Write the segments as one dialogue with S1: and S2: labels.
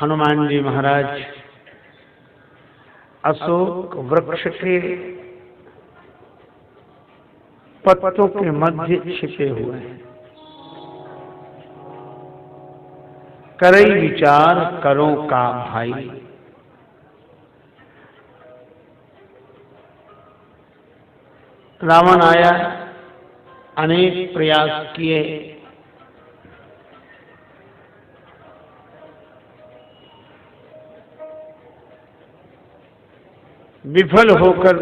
S1: हनुमान जी महाराज अशोक वृक्ष के पत्तों के मध्य छिपे हुए हैं। करई विचार करो का भाई, रावण आया, अनेक प्रयास किए, विफल होकर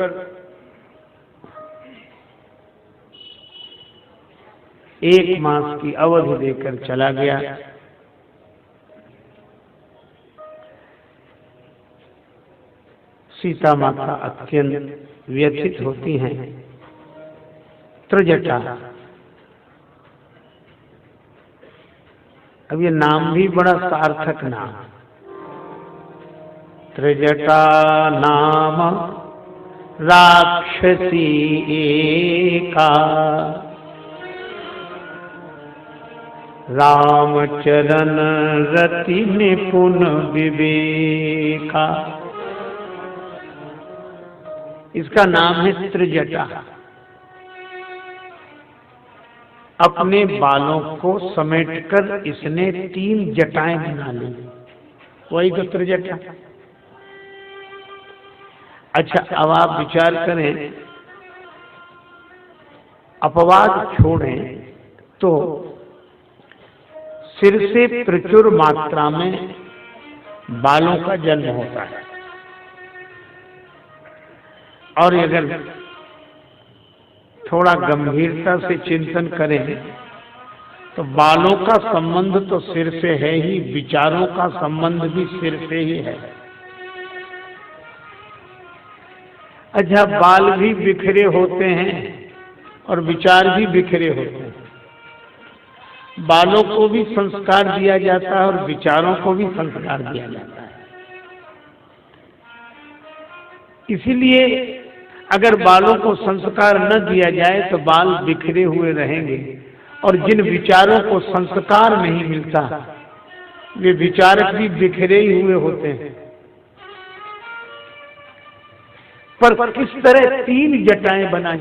S1: एक मास की अवधि देकर चला गया। सीता माता अत्यंत व्यथित होती हैं। त्रिजटा, अब ये नाम भी बड़ा सार्थक नाम। त्रिजटा नाम राक्षसी एका, रामचरण रति निपुण विवेका। इसका नाम है त्रिजटा। अपने बालों को समेटकर इसने 3 जटाएं बना ली, वही तो त्रिजटा। अच्छा, अब आप विचार करें, अपवाद छोड़ें तो सिर से प्रचुर मात्रा में बालों का जन्म होता है, और अगर थोड़ा गंभीरता से चिंतन करें तो बालों का संबंध तो सिर से है ही, विचारों का संबंध भी सिर से ही है। अच्छा, बाल भी बिखरे होते हैं और विचार भी बिखरे होते हैं। बालों को भी संस्कार दिया जाता है और विचारों को भी संस्कार दिया जाता है। इसीलिए अगर बालों को संस्कार न दिया जाए तो बाल बिखरे हुए रहेंगे, और जिन विचारों को संस्कार नहीं मिलता वे विचारक भी बिखरे ही हुए होते हैं। पर किस तरह 3 जटाएं बनाई,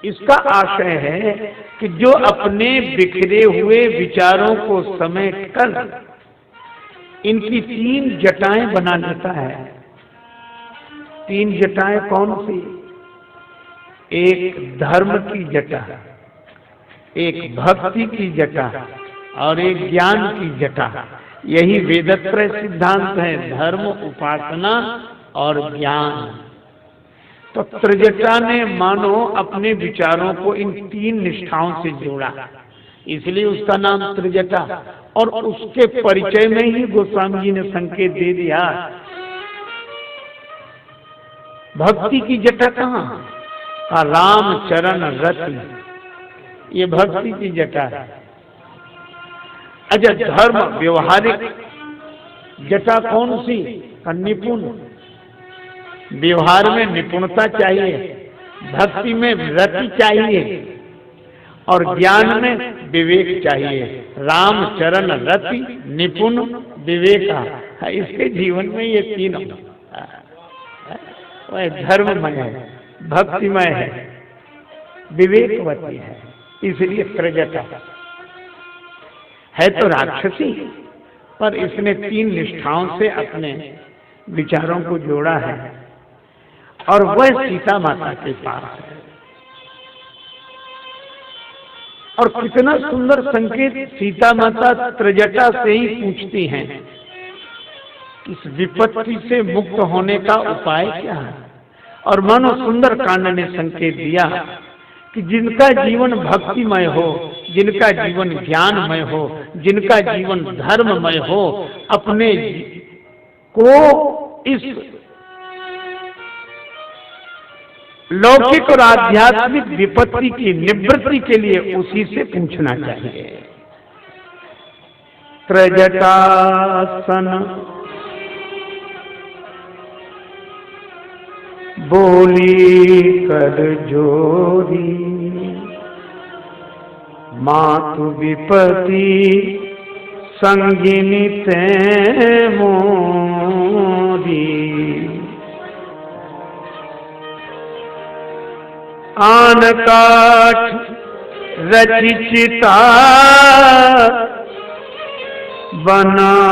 S1: इसका आशय है कि जो अपने बिखरे हुए विचारों को समेटकर इनकी 3 जटाएं बना लेता है। 3 जटाएं कौन सी? एक धर्म की जटा, एक भक्ति की जटा और एक ज्ञान की जटा। यही वेदत्रय सिद्धांत है, धर्म, उपासना और ज्ञान। तो त्रिजटा ने मानो अपने विचारों को इन 3 निष्ठाओं से जोड़ा, इसलिए उसका नाम त्रिजटा। और उसके परिचय में ही गोस्वामी जी ने संकेत दे दिया। भक्ति की जटा कहाँ? राम चरण रति, ये भक्ति की जटा है। अच्छा, धर्म व्यवहारिक जटा कौन सी? निपुण, व्यवहार में निपुणता चाहिए, भक्ति में रति चाहिए और ज्ञान में विवेक चाहिए। राम चरण रति निपुण विवेका, इसके जीवन में ये 3 धर्ममय है, भक्तिमय है, विवेकवती है, इसलिए त्रिजटा है। तो राक्षसी, पर इसने 3 निष्ठाओं से अपने विचारों को जोड़ा है, और वह सीता माता के पास है। और कितना सुंदर संकेत सीता माता त्रिजटा से ही पूछती हैं, इस विपत्ति से मुक्त होने का उपाय क्या है। और मानो सुंदर कांड ने संकेत दिया कि जिनका जीवन भक्तिमय हो, जिनका जीवन ज्ञानमय हो, जिनका जीवन धर्ममय हो, अपने को इस लौकिक और आध्यात्मिक विपत्ति की निवृत्ति के लिए उसी से पूछना चाहिए। त्रिजटासन बोली कर जोरी, मातु विपत्ति संगिनी ते मोरी आन काठ रचिता बनाई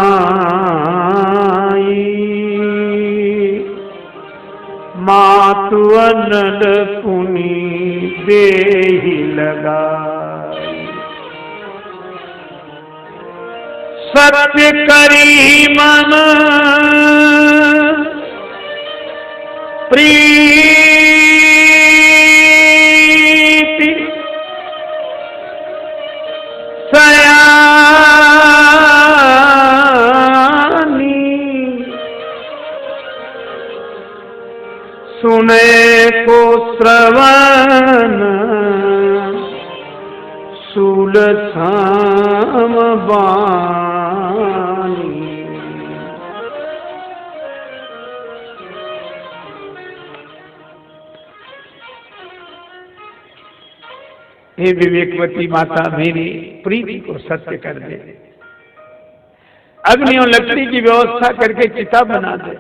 S1: मातु अनल पुनि देहि लगाई सत्य करी मन प्रीति सयानी सुने को श्रवण सूल थाम बानी। हे विवेकवती माता, मेरी प्रीति को सत्य कर दे, अग्नि और लकड़ी की व्यवस्था करके चिता बना दे।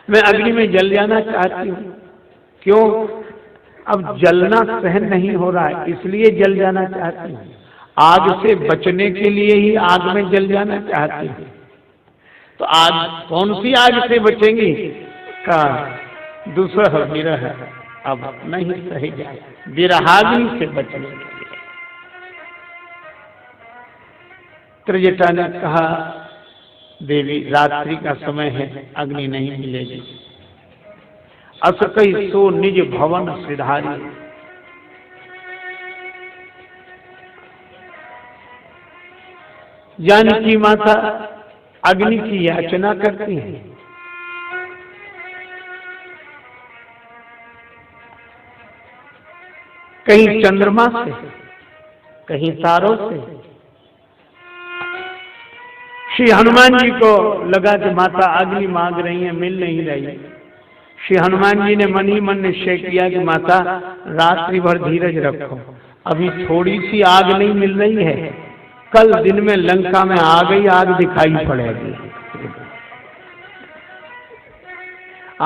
S1: मैं अग्नि में जल जाना चाहती हूँ। क्यों? अब जलना सहन नहीं हो रहा है, इसलिए जल जाना चाहती हूँ। आग से बचने के लिए ही आग में जल जाना चाहती हूँ। तो आज कौन सी आग से बचेंगी? का दूसरा विरह अब नहीं सही जाए, विरहाग्नि से बचने के लिए। त्रिजटा ने कहा, देवी रात्रि का समय है, अग्नि नहीं मिलेगी। अस कई सो निज भवन सिधारी। जानकी माता अग्नि की याचना करती है। कहीं चंद्रमा से, कहीं तारों से। श्री हनुमान जी को लगा कि माता अग्नि मांग रही है, मिल नहीं रही। श्री हनुमान जी ने मन ही मन निश्चय किया कि माता रात्रि भर धीरज रखो, अभी थोड़ी सी आग नहीं मिल रही है, कल दिन में लंका में आ गई आग दिखाई पड़ेगी।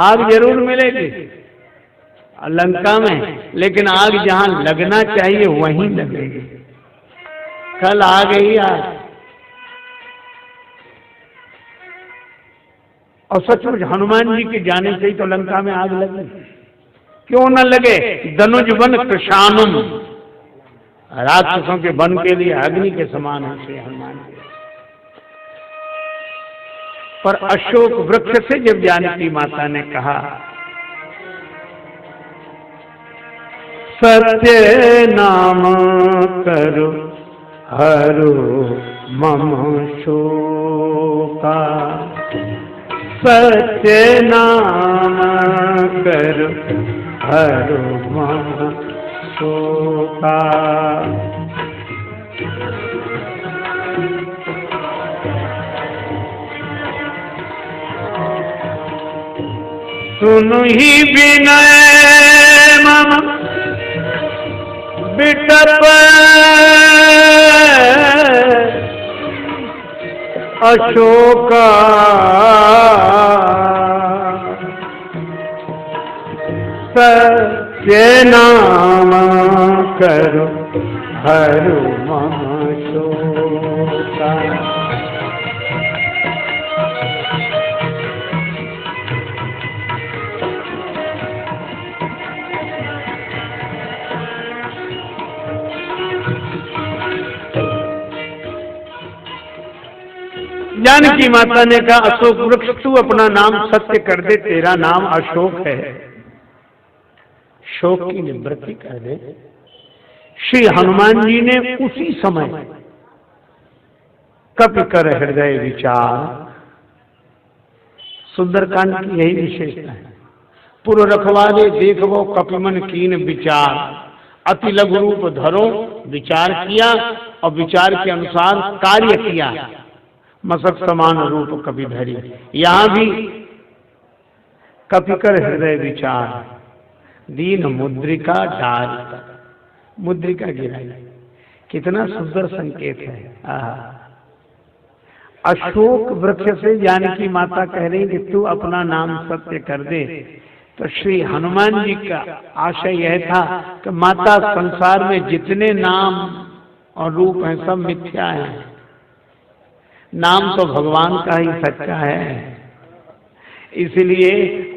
S1: आग जरूर मिलेगी लंका में, लेकिन आग जहां लगना चाहिए वहीं लगेगी। कल आ गई आग। और सचमुच हनुमान जी के जाने से ही तो लंका में आग लगी। क्यों न लगे? धनुज वन कृशानुम, राक्षसों के वन के लिए अग्नि के समान है श्री हनुमान जी। पर अशोक वृक्ष से जब जानकी माता ने कहा, सत्य नाम करो हरो मम शोका, सत्य नाम करो हरो मम शोका। सुनु ही विनय मम बिटप अशोका, सत्य नाम करो हरो मम शोका। जानकी माता ने कहा, अशोक वृक्ष तू अपना नाम सत्य कर दे, तेरा नाम अशोक है, शोक की निवृत्ति कर दे। श्री हनुमान जी ने उसी समय कपि कर हृदय विचार, सुंदरकांड की यही विशेषता है। पुर रखवारे देखो कपिमन कीन विचार, अति लघु रूप धरो, विचार किया और विचार के अनुसार कार्य किया। मसक समान रूप कपि धरी, यहां भी कपि कर हृदय विचार, दीन मुद्रिका डाल, मुद्रिका गिराई। कितना सुंदर संकेत है। अशोक वृक्ष से जानकी माता कह रही कि तू अपना नाम सत्य कर दे। तो श्री हनुमान जी का आशय यह था कि माता संसार में जितने नाम और रूप हैं सब मिथ्या हैं, नाम तो भगवान का ही सच्चा है। इसलिए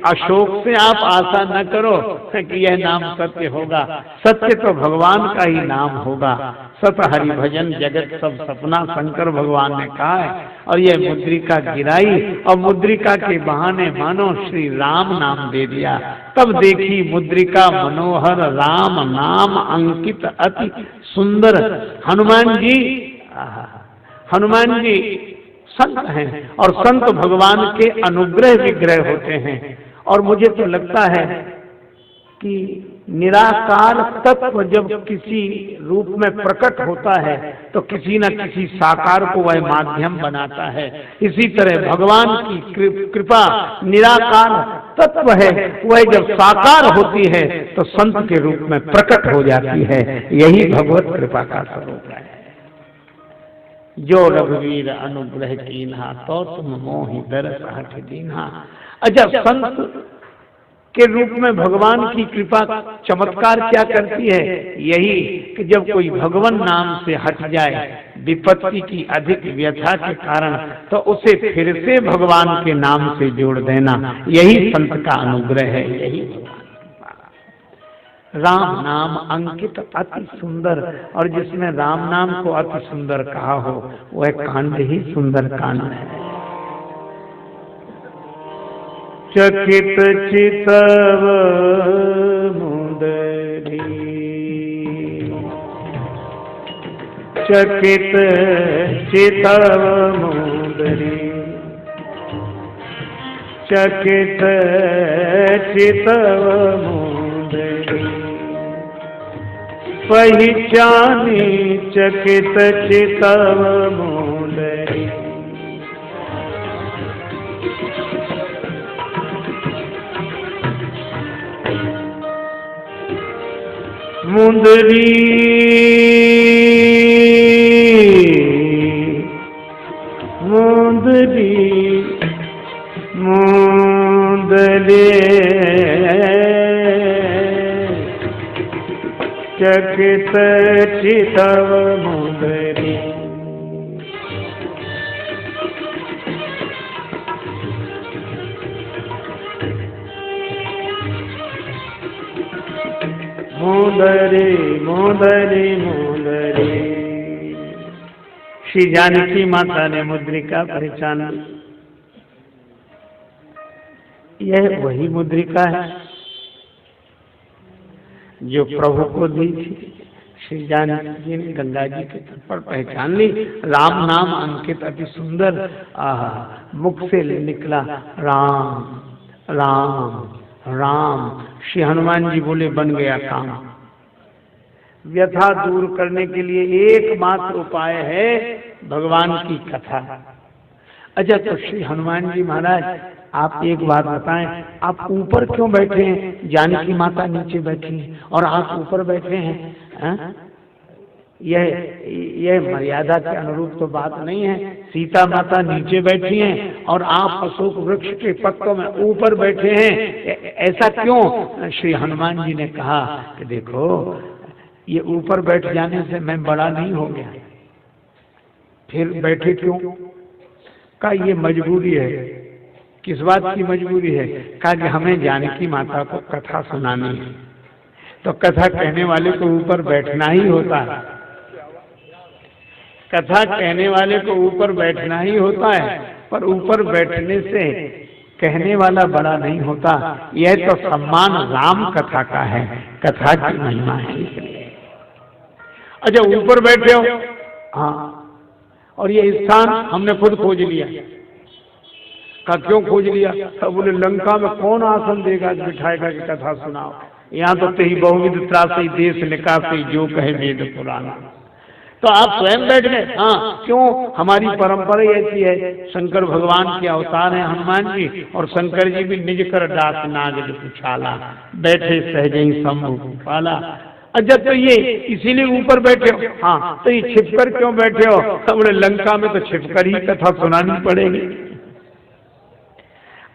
S1: अशोक से आप आशा न करो कि यह नाम सत्य होगा, सत्य तो भगवान का ही नाम होगा। सत हरि भजन जगत सब सपना, शंकर भगवान ने कहा है। और यह मुद्रिका गिराई और मुद्रिका के बहाने मानो श्री राम नाम दे दिया। तब देखी मुद्रिका मनोहर राम नाम अंकित अति सुंदर। हनुमान जी संत हैं और संत भगवान के अनुग्रह विग्रह होते हैं। और मुझे तो लगता है कि निराकार तत्व जब किसी रूप में प्रकट होता है तो किसी न किसी साकार को वह माध्यम बनाता है। इसी तरह भगवान की कृपा निराकार तत्व है, वह जब साकार होती है तो संत के रूप में प्रकट हो जाती है। यही भगवत कृपा का स्वरूप है। जो रघुवीर अनुग्रह कीन्हा तो तुम मोहि दरस हठ दीन्हा। अच्छा, संत के रूप में भगवान की कृपा चमत्कार क्या करती है? यही कि जब कोई भगवान नाम से हट जाए विपत्ति की अधिक व्यथा के कारण, तो उसे फिर से भगवान के नाम से जोड़ देना, यही संत का अनुग्रह है। यही राम नाम अंकित अति सुंदर, और जिसमें राम नाम को अति सुंदर कहा हो वह कांड ही सुंदर कांड है। चकित चितव मुंदरी, चकित चितव मुंदरी, चकित चितव मुंदरी, पहिचानी चकित चितव मुंदरी। मुंदरी मुंदरी मुंदरी, चकित चितव मुंदरी। मुंदरी मुंदरी मुंदरी। श्री जानकी माता ने मुद्रिका पहचाना। यह वही मुद्रिका है जो प्रभु को दी थी। श्री जानकी जी ने गंगा जी के तट पर पहचान ली। राम नाम अंकित अति सुंदर, मुख से निकला राम राम राम। श्री हनुमान जी बोले बन गया काम। व्यथा दूर करने के लिए एकमात्र उपाय है भगवान की कथा। अच्छा, तो श्री हनुमान जी महाराज आप एक बात बताएं, आप ऊपर क्यों बैठे हैं? जानकी माता नीचे बैठी हैं और आप ऊपर बैठे हैं। यह मर्यादा के अनुरूप तो बात नहीं है। सीता माता नीचे बैठी हैं और आप अशोक वृक्ष के पत्तों में ऊपर बैठे हैं, ऐसा क्यों? श्री हनुमान जी ने कहा कि देखो, ये ऊपर बैठ जाने से मैं बड़ा नहीं हो गया, फिर बैठे क्यों? कहा ये मजबूरी है। किस बात की मजबूरी है? कहा कि हमें जानकी माता को कथा सुनानी है, तो कथा कहने वाले को ऊपर बैठना ही होता है। कथा कहने वाले को ऊपर बैठना ही होता है, पर ऊपर बैठने से कहने वाला बड़ा नहीं होता। यह तो सम्मान राम कथा का है, कथा की महिमा है इसलिए। अच्छा, ऊपर बैठे हो, हाँ, और ये स्थान हमने खुद खोज लिया। का क्यों खोज लिया? तब बोले लंका में कौन आसन देगा बिठाएगा कि कथा सुनाओ। यहाँ तो तेही बहुविध त्रासई देश निकासी जो कहे वेद पुराना। तो आप स्वयं बैठ गए? हाँ, क्यों? हमारी परंपरा ऐसी है। शंकर भगवान के अवतार हैं हनुमान जी, और शंकर जी भी निज कर दास नाग उछाला, बैठे सहज ही शंभु पाला। अच्छा तो ये इसीलिए ऊपर बैठे हो? हाँ, तो ये छिपकर क्यों बैठे हो? बोले लंका में तो छिपकर ही कथा सुनानी पड़ेगी।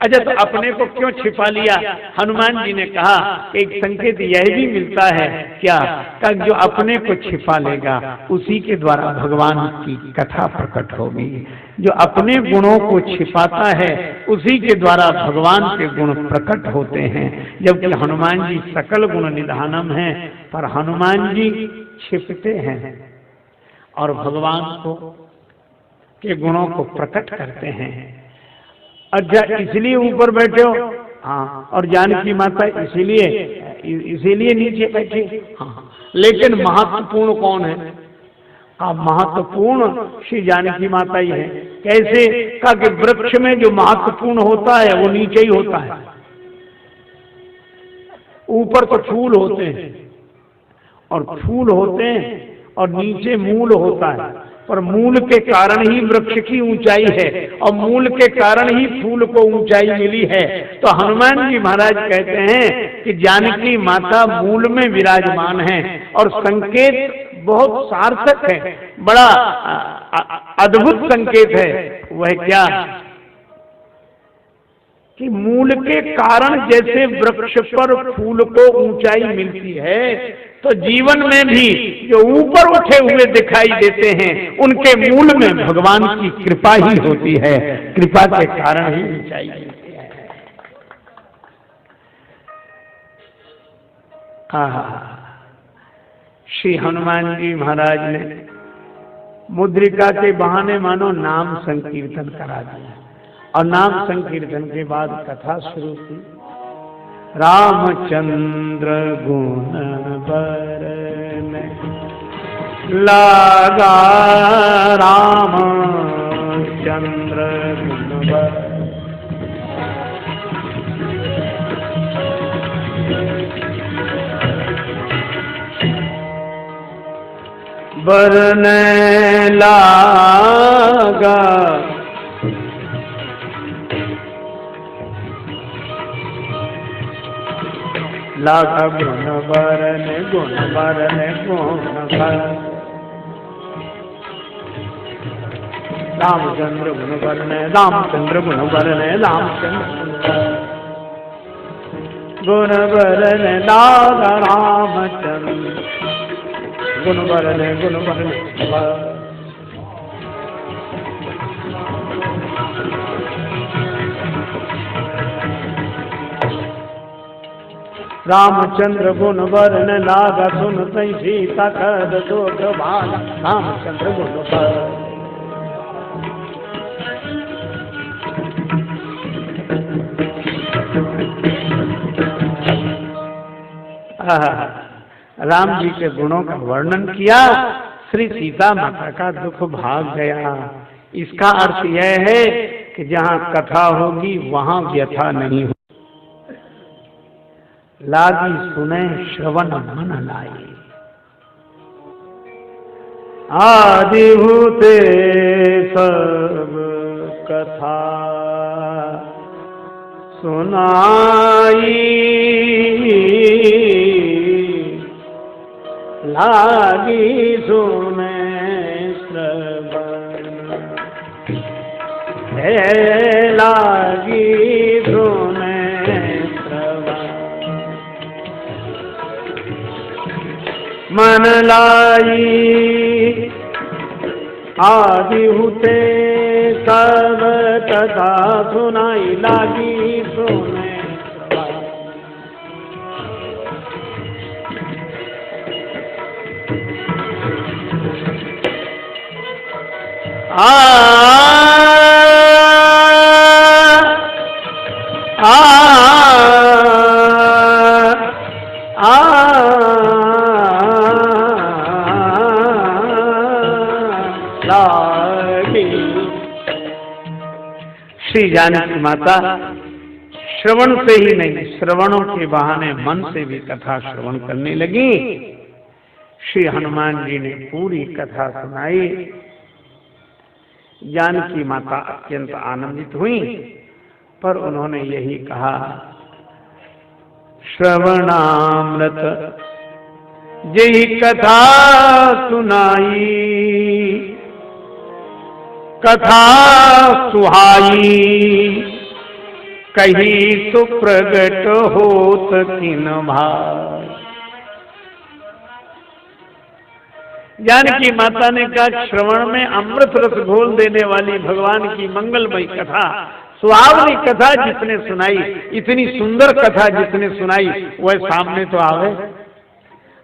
S1: अच्छा तो अपने को क्यों छिपा लिया? हनुमान जी ने कहा एक संकेत यह भी मिलता है क्या, कि जो अपने को छिपा लेगा उसी के द्वारा भगवान की कथा प्रकट होगी। जो अपने गुणों को छिपाता है उसी के द्वारा भगवान के गुण प्रकट होते हैं। जबकि हनुमान जी सकल गुण निधानम है, पर हनुमान जी छिपते हैं और भगवान को के गुणों को प्रकट करते हैं। अच्छा इसलिए ऊपर बैठे हो? हाँ, और जानकी माता इसीलिए नीचे बैठी। हाँ, लेकिन महत्वपूर्ण कौन है? महत्वपूर्ण श्री जानकी माता ही है। कैसे? कहा कि वृक्ष में जो महत्वपूर्ण होता है वो नीचे ही होता है। ऊपर तो फूल होते हैं और फूल होते हैं और नीचे मूल होता है, पर मूल के कारण ही वृक्ष की ऊंचाई है और मूल के कारण ही फूल को ऊंचाई मिली है। तो हनुमान जी महाराज कहते हैं कि जानकी माता मूल में विराजमान है और संकेत बहुत सार्थक है, बड़ा अद्भुत संकेत है। वह क्या कि मूल के कारण जैसे वृक्ष पर फूल को ऊंचाई मिलती है, तो जीवन में भी जो ऊपर उठे हुए दिखाई देते हैं उनके मूल में भगवान की कृपा ही होती है। कृपा के कारण ही ऊंचाई मिलती है। श्री हनुमान जी महाराज ने मुद्रिका के बहाने मानो नाम संकीर्तन करा दिया और नाम संकीर्तन के बाद कथा शुरू की। रामचंद्र गुण बरन लागा, रामचंद्र गुण बरन लागा, लागा गुण बरन गुण बरन गुण बरन, रामचंद्र गुण बरन रामचंद्र गुण बरन रामचंद्र गुण बरन लागा, रामचंद्र गुण बरन गुण बरन। रामचंद्र गुण बरन लागा, सुन तई सीता कद दोष भागा, रामचंद्र गुण बरन। राम जी के गुणों का वर्णन किया, श्री सीता माता का दुख भाग गया। इसका अर्थ यह है कि जहाँ कथा होगी वहाँ व्यथा नहीं होगी। लागी सुने श्रवण मन लाई, आदिभूते सब कथा सुनाई, लागी सुने श्रवण है, लागी सुने मन लाई, आदिभूते सब कथा सुनाई, लागी सुने श्री जानकी माता श्रवण से ही नहीं, श्रवणों के बहाने मन से भी कथा श्रवण करने लगी। श्री हनुमान जी ने पूरी कथा सुनाई। जानकी माता अत्यंत आनंदित हुई, पर उन्होंने यही कहा, श्रवणामृत जेहि कथा सुनाई, कथा सुहाई, कही सुप्रगट होत किन भाई। जानकी माता ने कहा, श्रवण में अमृत रस घोल देने वाली भगवान की मंगलमयी कथा, सुहावनी कथा जिसने सुनाई, इतनी सुंदर कथा जिसने सुनाई, वह सामने तो आवे,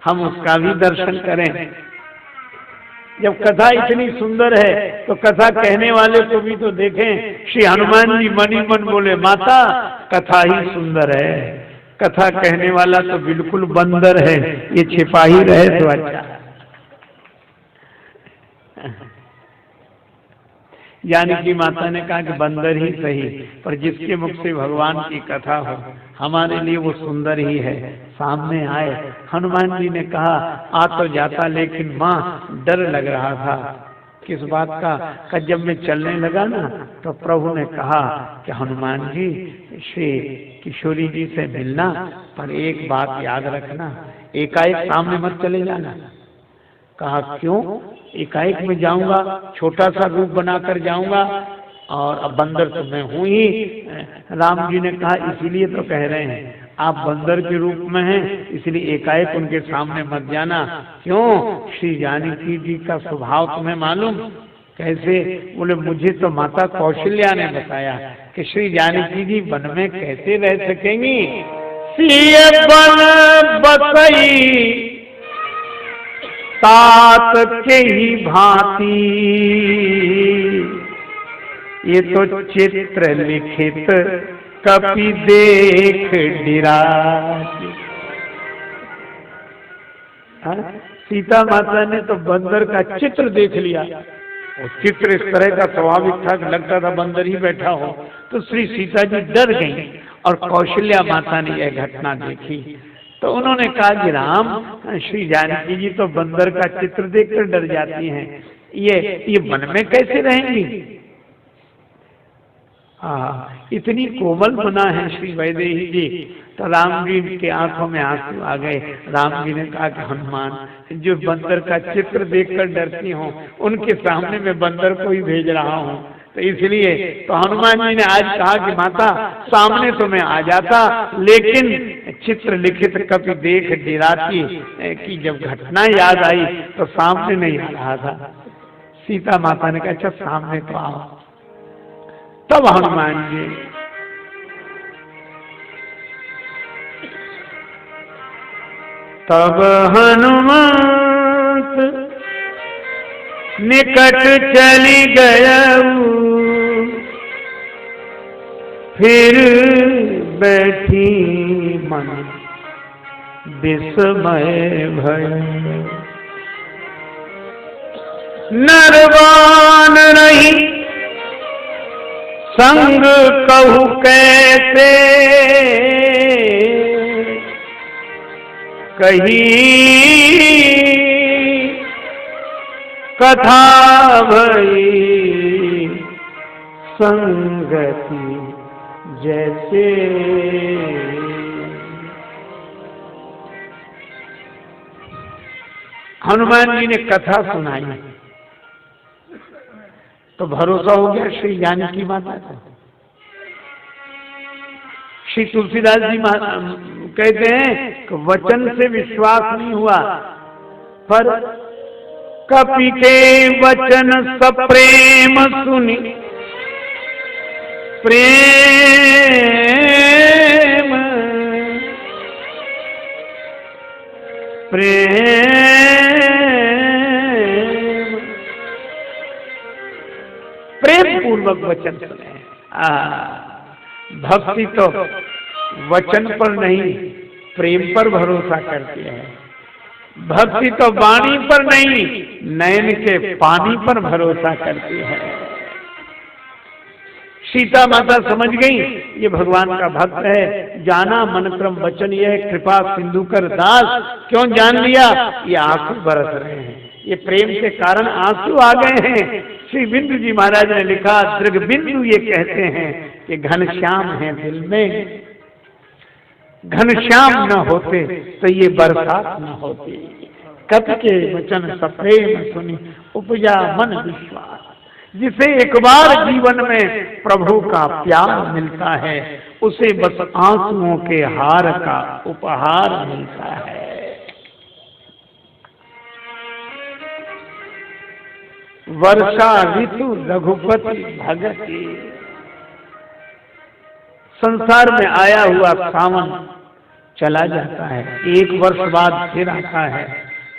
S1: हम उसका भी दर्शन करें। जब कथा इतनी सुंदर है तो कथा कहने वाले को भी तो देखें। श्री हनुमान जी मनी मन बोले, माता कथा ही सुंदर है, कथा कहने वाला तो बिल्कुल बंदर है, ये छिपा ही रहे तो अच्छा। जानकी माता ने कहा कि बंदर ही सही, पर जिसके मुख से भगवान की कथा हो हमारे लिए वो सुंदर ही है, सामने आए। हनुमान जी ने कहा, आ तो जाता, लेकिन माँ डर लग रहा था। किस बात का? जब मैं चलने लगा ना तो प्रभु ने कहा कि हनुमान जी श्री किशोरी जी से मिलना, पर एक बात याद रखना, एकाएक सामने मत चले जाना। कहा क्यों? एकाएक में जाऊंगा, छोटा सा रूप बनाकर जाऊंगा, और अब बंदर तो मैं हूं ही। राम जी ने कहा, इसीलिए तो कह रहे हैं आप बंदर के रूप में हैं, इसलिए एकाएक उनके सामने मत जाना। क्यों? श्री जानकी जी का स्वभाव तुम्हें मालूम? कैसे? बोले, मुझे तो माता कौशल्या ने बताया कि श्री जानकी जी वन में कैसे रह सकेंगी। सिय बन बसई तात के ही भांति, ये तो चित्र लिखित कपि देख डिराती। सीता माता ने तो बंदर का चित्र देख लिया, वो चित्र इस तरह का स्वाभाविक था कि लगता था बंदर ही बैठा हो। तो श्री सीता जी डर गईं, और कौशल्या माता ने यह घटना देखी तो उन्होंने कहा कि राम, श्री जानकी जी तो बंदर का चित्र देखकर डर जाती हैं, ये वन में कैसे रहेंगी? इतनी कोमल बना है श्री वैदेही जी। तो राम जी के आंखों में आंसू आ गए। राम जी ने कहा कि हनुमान, जो बंदर का चित्र देखकर डरती हो, उनके सामने मैं बंदर को ही भेज रहा हूँ। तो इसलिए तो हनुमान जी ने आज कहा कि माता सामने तो मैं आ जाता, लेकिन चित्र लिखित कभी देख डिराती की जब घटना याद आई तो सामने नहीं आ रहा था। सीता माता ने कहा, अच्छा सामने तो आओ। तब हनुमान जी तब हनुमंत निकट चली गयऊ, फिर बैठी मन विस्मय भय। नरवान रही संग कहू कैसे, कही कथा भई संगति जैसे। हनुमान जी ने कथा सुनाई तो भरोसा हो गया श्री जानकी माता को। श्री तुलसीदास जी कहते हैं कि वचन से विश्वास नहीं हुआ, पर कपि के वचन सप्रेम सुनी, प्रेम प्रेम पूर्वक वचन सुने। भक्ति तो वचन पर नहीं प्रेम पर भरोसा करती है। भक्ति तो वाणी पर नहीं नयन के पानी पर भरोसा करती है। सीता माता समझ गई ये भगवान का भक्त है, जाना मन क्रम वचन यह कृपा सिंधु कर दास। क्यों जान लिया? ये आंसू बरस रहे हैं, ये प्रेम के कारण आंसू आ गए हैं। श्री बिंदु जी महाराज ने लिखा, दृग बिंदु ये कहते हैं कि घनश्याम है दिल में, घनश्याम न होते तो ये बरसात न होती। कपि के वचन सप्रेम सुनी उपजा मन विश्वास। जिसे एक बार जीवन में प्रभु का प्यार मिलता है उसे बस आंसुओं के हार का उपहार मिलता है। वर्षा ऋतु रघुपति भगति। संसार में आया हुआ सावन चला जाता है, एक वर्ष बाद फिर आता है,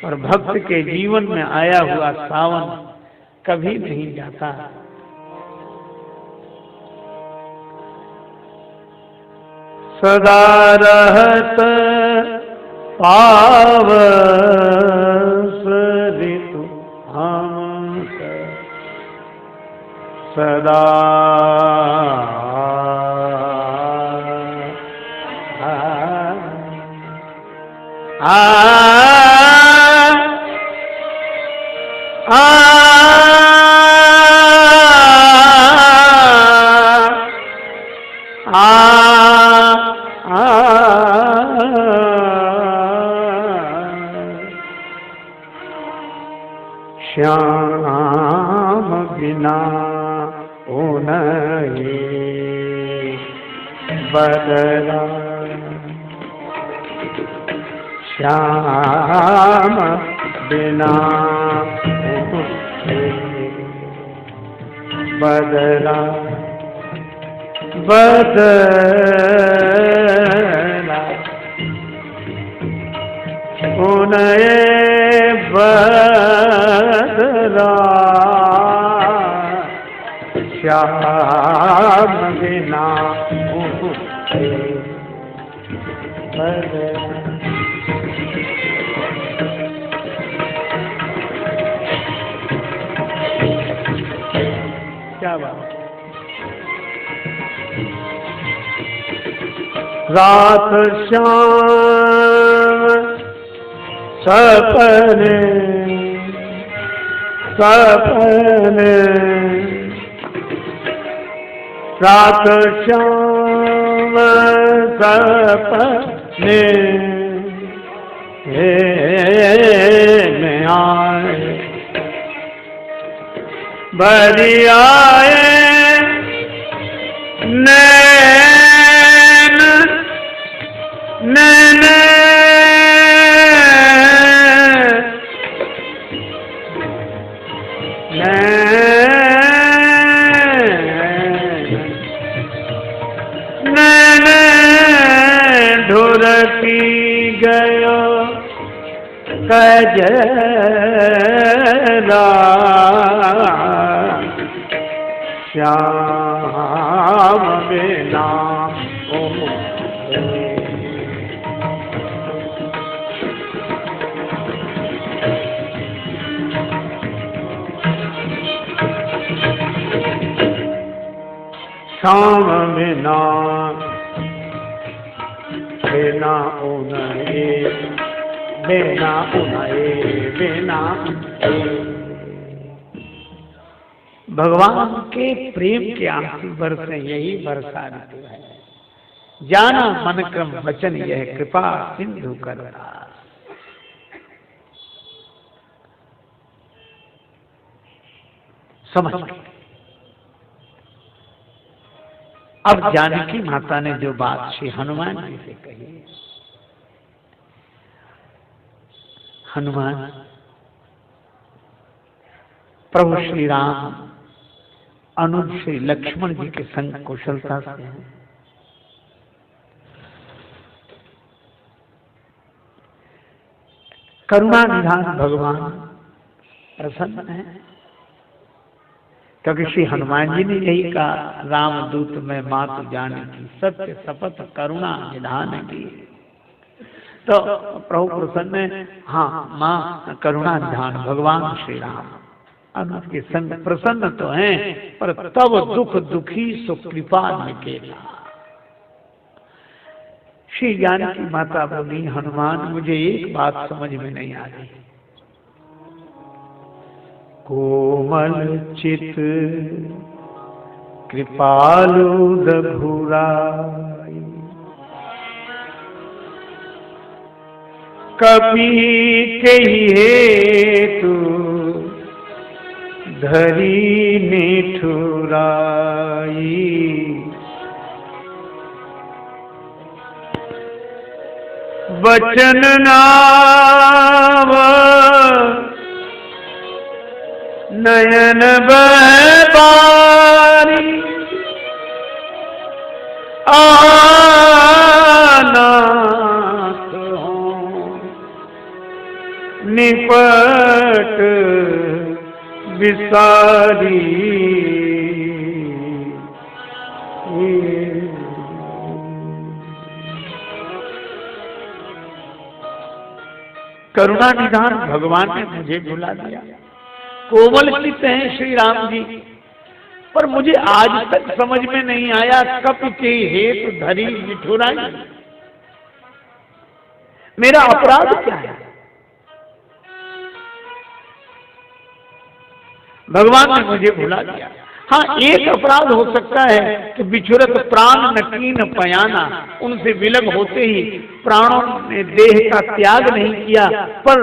S1: और भक्त के जीवन में आया हुआ सावन कभी नहीं जाता। सदा रहत पावस ऋतु हम सदा श्याम बिना नहीं बदला, श्याम बिना बदला बदला उन्हें बदला, श्याम बिना बदला। क्या बात। रात श्याम सपने सपने, रात श्याम सपने में आए, भरी आए नैन नैन नैन ढुरकी गयो कजरा, श्याम बिना श्याम बिना बिना उन्हे बिना उन्हे बिना। भगवान के प्रेम के आंसू बरसे यही वर्षा ऋतु है। जाना मन क्रम वचन यह कृपा सिंधु करता। समझ। अब जानकी माता ने जो बात श्री हनुमान जी से कही, हनुमान प्रभु श्री राम अनुज श्री लक्ष्मण जी के संग कुशलता से हैं। करुणा निधान भगवान प्रसन्न है, क्योंकि श्री हनुमान जी ने यही कहा, रामदूत में मातु जानकी सत्य शपथ करुणा निधान की। तो प्रभु प्रसन्न है। हाँ, माँ करुणा निधान भगवान श्री राम अनुज के संग प्रसन्न तो हैं, पर तब दुख दुखी सो कृपा निकेला। श्री जानकी माता बोली, हनुमान मुझे एक बात समझ में नहीं आ रही। कोमल चित कृपालु रघुराई, कपि के हेतु धरी निठुराई। वचन नाव नयन बहबारी अनाथ हों निपट विसारी। करुणा निधान भगवान ने मुझे भुला दिया। कोमल चित्त हैं श्री राम जी, पर मुझे आज तक समझ में नहीं आया कपि के हेतु धरी निठुराई। मेरा अपराध क्या है? भगवान ने मुझे भुला दिया। हाँ, एक अपराध हो सकता है कि बिछुरत प्राण नकीन पयाना, उनसे विलग होते ही प्राणों ने देह का त्याग नहीं किया, पर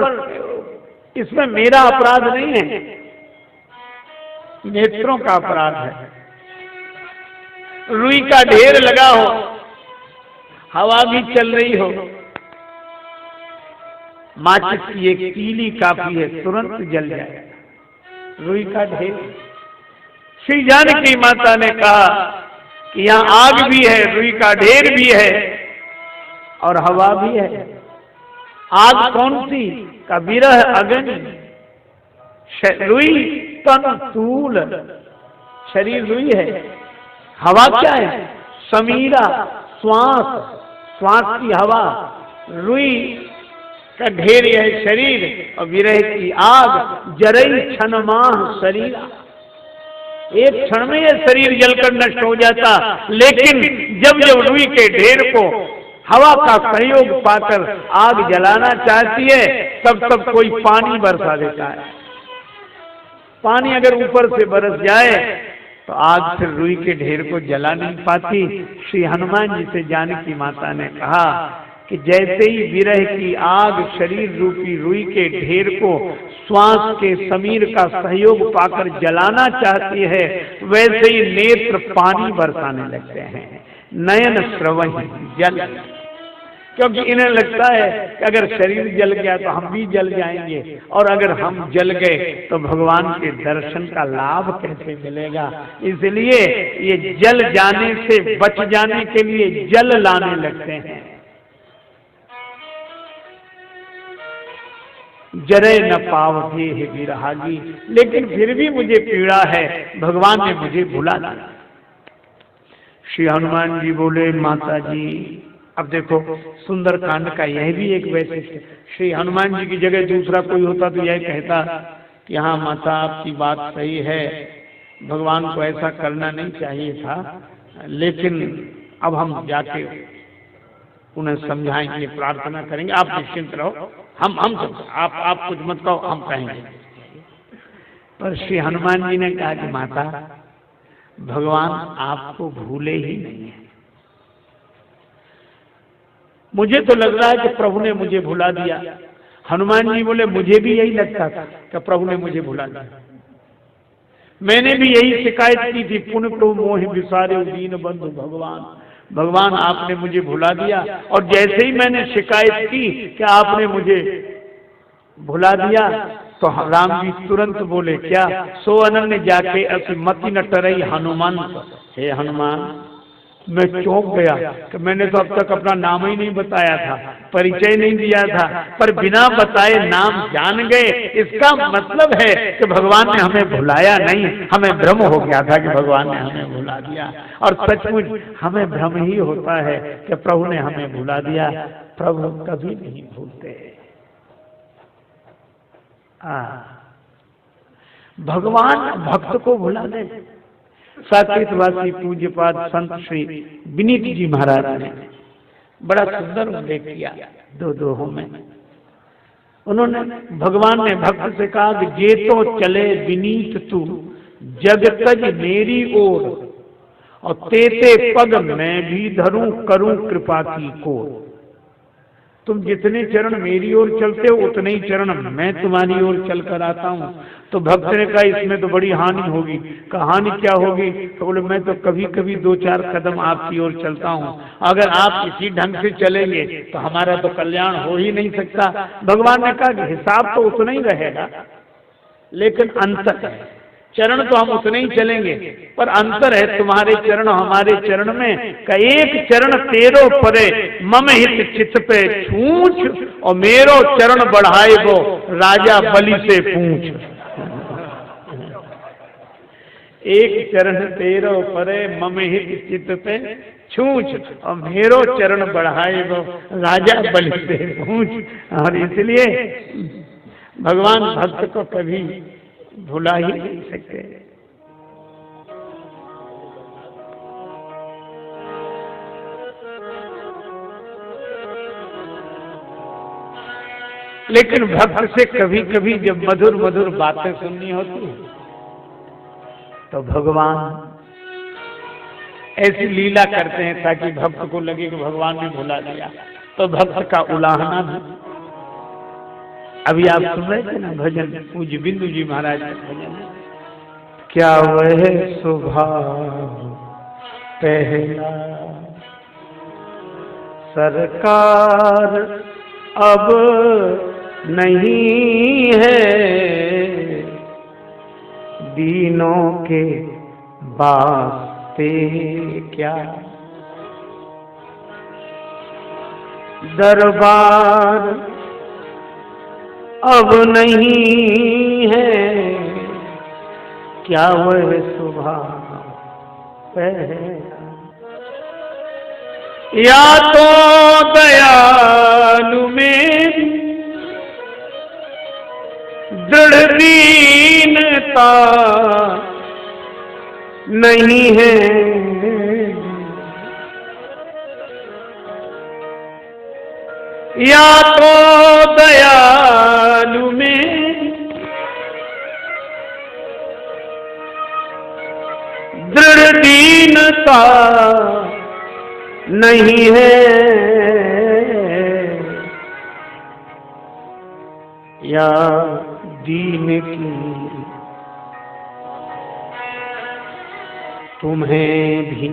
S1: इसमें मेरा अपराध नहीं है, नेत्रों का अपराध है। रुई का ढेर लगा हो, हवा भी चल रही हो, माचिस की एक तीली काफी है, तुरंत जल जाए। रुई का ढेर। श्री जानकी माता ने कहा कि यहाँ आग भी है, रुई का ढेर भी है और हवा भी है। आग कौन सी? का विरह अग्नि। रुई तन तूल, शरीर रुई है। हवा क्या है? समीरा, श्वास, श्वास की हवा। रुई का ढेर है शरीर और विरह की आग। जरई क्षण माह शरीर, एक क्षण में यह शरीर जलकर नष्ट हो जाता, लेकिन जब जब रुई के ढेर को हवा का सहयोग पाकर आग जलाना चाहती है, तब तब कोई पानी बरसा देता है। पानी अगर ऊपर से बरस जाए तो आग फिर रुई के ढेर को जला नहीं पाती। श्री हनुमान जी से जानकी माता ने कहा कि जैसे ही विरह की आग शरीर रूपी रुई के ढेर को श्वास के समीर का सहयोग पाकर जलाना चाहती है, वैसे ही नेत्र पानी बरसाने लगते हैं। नयन स्रवहि जल, क्योंकि इन्हें लगता है कि अगर शरीर जल गया तो हम भी जल जाएंगे, और अगर हम जल गए तो भगवान के दर्शन का लाभ कैसे मिलेगा। इसलिए ये जल जाने से बच जाने के लिए जल लाने लगते हैं। जरे न पावती है विरहागी, लेकिन फिर भी मुझे पीड़ा है, भगवान ने मुझे भुला दिया। श्री हनुमान जी बोले, माता जी अब देखो सुंदर कांड का यह भी एक वैशिष्ट्य। श्री हनुमान जी की जगह दूसरा कोई होता तो यह कहता कि हाँ माता आपकी बात सही है, भगवान को ऐसा करना नहीं चाहिए था, लेकिन अब हम जाके उन्हें समझाएंगे, प्रार्थना करेंगे, आप निश्चिंत रहो, हम आप कुछ मत कहो, हम कहेंगे। पर श्री हनुमान जी ने कहा कि माता भगवान आपको भूले ही नहीं है। मुझे तो लग रहा है कि प्रभु ने मुझे भुला दिया। हनुमान जी बोले, मुझे भी यही लगता था कि प्रभु ने मुझे भुला दिया। मैंने भी यही शिकायत की थी, पुण्य प्रभु मोहि विसारे दीन बंधु भगवान, भगवान आपने मुझे भुला दिया। और जैसे ही मैंने शिकायत की कि आपने मुझे भुला दिया, तो राम जी तुरंत बोले, क्या सो अनन्य जाके असी मति न टरई हनुमान। हे हनुमान, मैं चौंक गया कि मैंने तो अब तक अपना नाम ही नहीं बताया था, परिचय नहीं दिया था, पर बिना बताए नाम जान गए। इसका मतलब है कि भगवान ने हमें भुलाया नहीं, हमें भ्रम हो गया था कि भगवान ने हमें भुला दिया। और सचमुच हमें भ्रम ही होता है कि प्रभु ने हमें भुला दिया। प्रभु कभी नहीं भूलते। भगवान भक्त को भुला दे। साकेतवासी पूज्यपाद संत श्री विनीत जी महाराज ने बड़ा सुंदर उल्लेख किया दोहों में। उन्होंने, भगवान ने भक्त से कहा कि जे तो चले विनीत तू जग तज मेरी ओर, और तेते पग मैं भी धरूं करूं कृपा की कोर। तुम जितने चरण मेरी ओर चलते हो उतने ही चरण मैं तुम्हारी ओर चल कर आता हूँ। तो भक्त ने कहा इसमें तो बड़ी हानि होगी। कहानी क्या होगी? तो बोले मैं तो कभी कभी 2-4 कदम आपकी ओर चलता हूँ, अगर आप इसी ढंग से चलेंगे तो हमारा तो कल्याण हो ही नहीं सकता। भगवान ने कहा कि हिसाब तो उतना ही रहेगा, लेकिन अंतर है, चरण तो हम उतने ही चलेंगे, पर अंतर है तुम्हारे चरण हमारे चरण में का एक चरण तेरो परे मम हित चित पे छूछ, और मेरो चरण बढ़ाए वो राजा बलि से पूछ। एक चरण तेरो परे मम हित चित पे छूछ, और मेरो चरण बढ़ाए वो राजा बलि से पूछ। और इसलिए भगवान भक्त को कभी भुला ही नहीं सकते। लेकिन भक्त से कभी कभी जब मधुर मधुर बातें सुननी होती है तो भगवान ऐसी लीला करते हैं ताकि भक्त को लगे कि भगवान ने भुला दिया। तो भक्त का उलाहना भी, अभी आप सुन रहे थे ना भजन, पूज्य बिंदु जी महाराज का भजन, क्या वह स्वभाव पहला सरकार अब नहीं है, दीनों के वास्ते क्या दरबार अब नहीं है, क्या वह स्वभाव पहला। या तो दयालु में दृढ़ दीनता नहीं है, या तो दयालु में दृढ़ दीनता नहीं है, या दीन की तुम्हें भी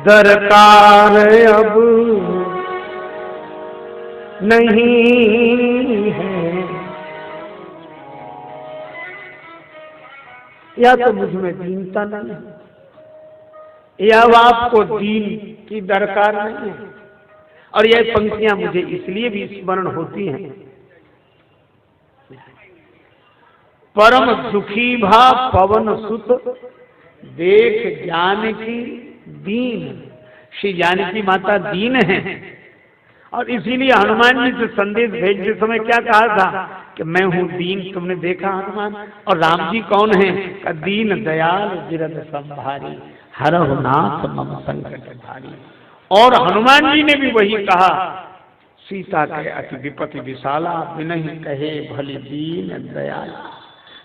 S1: दरकार अब नहीं है, या तो मुझ में दीनता नहीं है, या आपको दीन की दरकार नहीं है। और यह पंक्तियां मुझे इसलिए भी स्मरण होती हैं, परम दुखी भा पवन सुत देख जानकी दीन। श्री जानकी माता दीन है, और इसीलिए हनुमान जी से संदेश भेजते समय क्या कहा था कि मैं हूं दीन, तुमने देखा हनुमान। और राम जी कौन है? का दीन दयाल बिरद संभारी, हरहु नाथ मम संकट भारी। और हनुमान जी ने भी वही कहा, सीता के अति विपत्ति विशाला, बिनहि कहे भली दीन दयाल।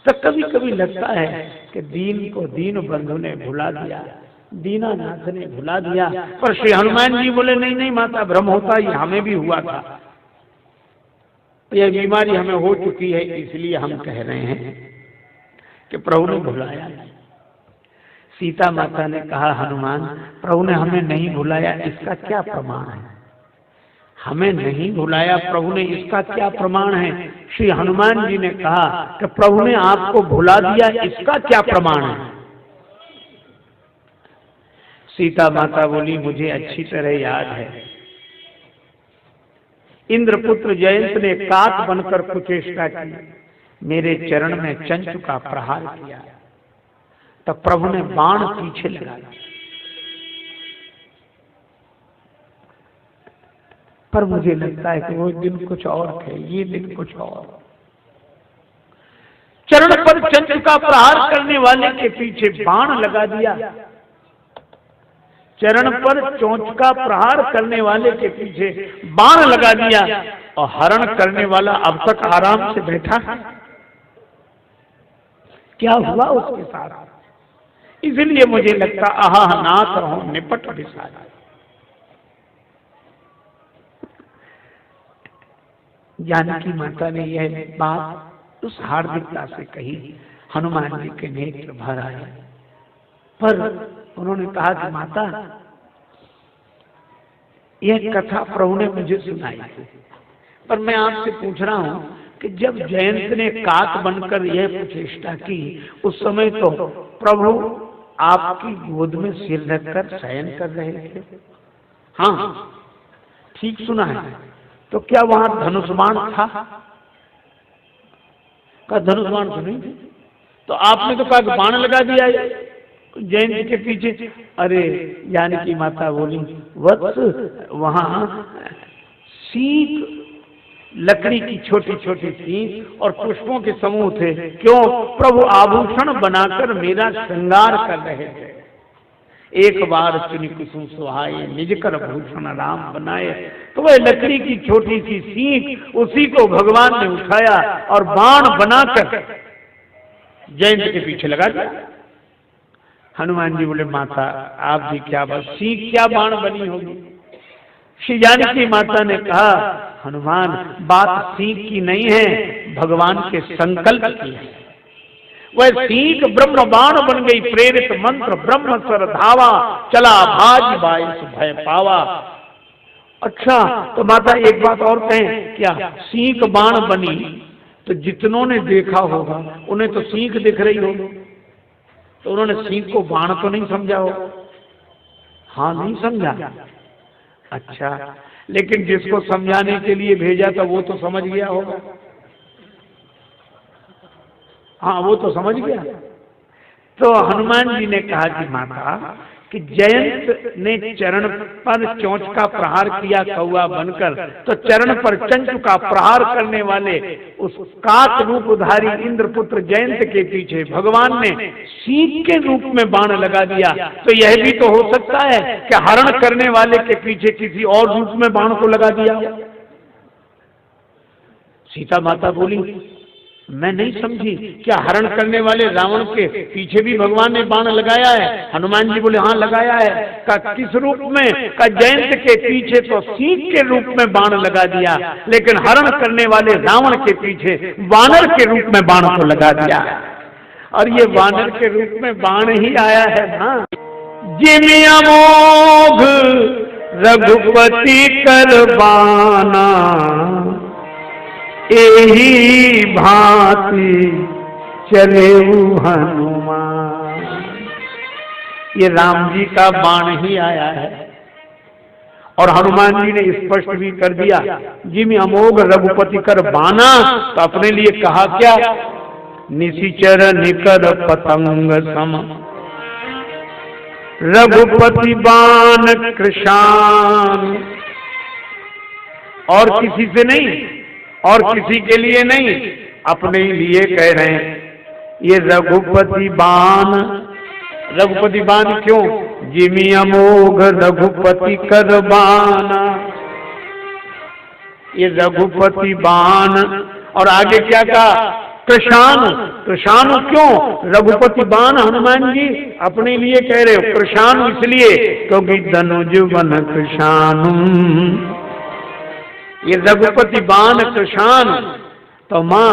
S1: तो कभी कभी लगता है कि दीन को दीन बंधु ने भुला दिया, दीनानाथ ने भुला दिया। पर श्री हनुमान जी बोले नहीं नहीं माता, भ्रम होता ही हमें भी हुआ था, यह बीमारी हमें हो चुकी है, इसलिए हम कह रहे हैं कि प्रभु ने भुलाया नहीं। सीता माता ने कहा हनुमान, प्रभु ने हमें नहीं भुलाया, इसका क्या प्रमाण है? हमें नहीं भुलाया प्रभु ने, इसका क्या प्रमाण है? श्री हनुमान जी ने कहा कि प्रभु ने आपको भुला दिया, इसका क्या प्रमाण है? सीता माता बोली, मुझे अच्छी तरह याद है, इंद्रपुत्र जयंत ने काक बनकर कुचेष्टा की, मेरे चरण में चंचु का प्रहार किया, तब प्रभु ने बाण पीछे लगाया। पर मुझे लगता है कि वो दिन कुछ और थे, ये दिन कुछ और। चरण पर चंचु का प्रहार करने वाले के पीछे बाण लगा दिया, चरण पर चोंच का प्रहार करने वाले के पीछे बाण लगा दिया, और हरण करने वाला अब तक आराम से बैठा है। क्या हुआ उसके साथ? इसलिए मुझे लगता आहा नाथ रहो निपट विसारा। जानकी माता ने यह बात उस हार्दिकता से कही, हनुमान जी के नेत्र भर आए। पर उन्होंने कहा कि माता, यह कथा प्रभु ने मुझे सुनाई थी, पर मैं आपसे पूछ रहा हूं कि जब जयंत ने काक बनकर यह प्रचेष्टा की, उस समय तो प्रभु आपकी गोद में सिर रखकर शयन कर रहे थे। हाँ, ठीक सुना है। तो क्या वहां धनुष बाण था? का धनुष बाण तो नहीं? तो आपने तो कहा बाण लगा दिया जयंत के पीछे। अरे जानकी माता बोली, वत्स, वहां सीख, लकड़ी की छोटी छोटी सीख और पुष्पों के समूह थे। क्यों? प्रभु आभूषण बनाकर मेरा श्रृंगार कर रहे थे। एक बार चुनि कुसुम सुहाए, निज कर भूषण राम बनाए। तो वह लकड़ी की छोटी सी सीख, उसी को भगवान ने उठाया और बाण बनाकर जयंत के पीछे लगा दिया। हनुमान जी बोले, माता आप भी क्या बस सीख क्या बाण बनी होगी? श्री जानकी माता ने कहा, हनुमान, बात सीख की नहीं है, भगवान के संकल्प की है। वह सीख ब्रह्म बाण बन गई, प्रेरित मंत्र ब्रह्म सर धावा, चला भाज बाईस भय पावा। अच्छा, तो माता एक बात और कहें क्या? सीख बाण बनी तो जितनों ने देखा होगा उन्हें तो सीख दिख रही होगी, तो उन्होंने सीख को बाण तो नहीं समझा होगा। हाँ, नहीं समझा। अच्छा, लेकिन जिसको समझाने के लिए भेजा था वो तो समझ गया होगा। हाँ, वो तो समझ गया। तो हनुमान जी ने कहा कि माता, कि जयंत ने चरण पर चोंच का प्रहार किया कौआ बनकर, तो चरण पर चंचु का प्रहार करने वाले उस काक रूपधारी इंद्रपुत्र जयंत के पीछे भगवान ने सीख के रूप में बाण लगा दिया। तो यह भी तो हो सकता है कि हरण करने वाले के पीछे किसी और रूप में बाण को लगा दिया। सीता माता बोली, मैं नहीं समझी, क्या हरण करने वाले रावण के पीछे भी भगवान ने बाण लगाया है? हनुमान जी बोले, हाँ लगाया है। का किस रूप में? का जयंत के पीछे तो सीख के रूप में बाण लगा दिया, लेकिन हरण करने वाले रावण के पीछे वानर के रूप में बाण को लगा दिया। और ये वानर के रूप में बाण ही आया है ना। जिमि अमोघ रघुपति कर बाना, एही भांति चले हनुमान। ये राम जी का बाण ही आया है। और हनुमान जी ने स्पष्ट भी कर दिया, जिमि अमोघ रघुपति कर बाना, तो अपने लिए कहा क्या? निशिचर निकर पतंग सम, रघुपति बाण कृशान। और किसी से नहीं, और किसी के लिए नहीं, अपने ही लिए कह रहे हैं। ये रघुपति बाण, रघुपति बाण क्यों? जिमि अमोघ रघुपति कर बाना, ये रघुपति बाण। और आगे क्या कहा? कृशान। कृशान क्यों? रघुपति बाण हनुमान जी अपने लिए कह रहे हो। कृशान इसलिए क्योंकि धनुज बन कृशानु, ये रघुपति बाण कृशान। तो माँ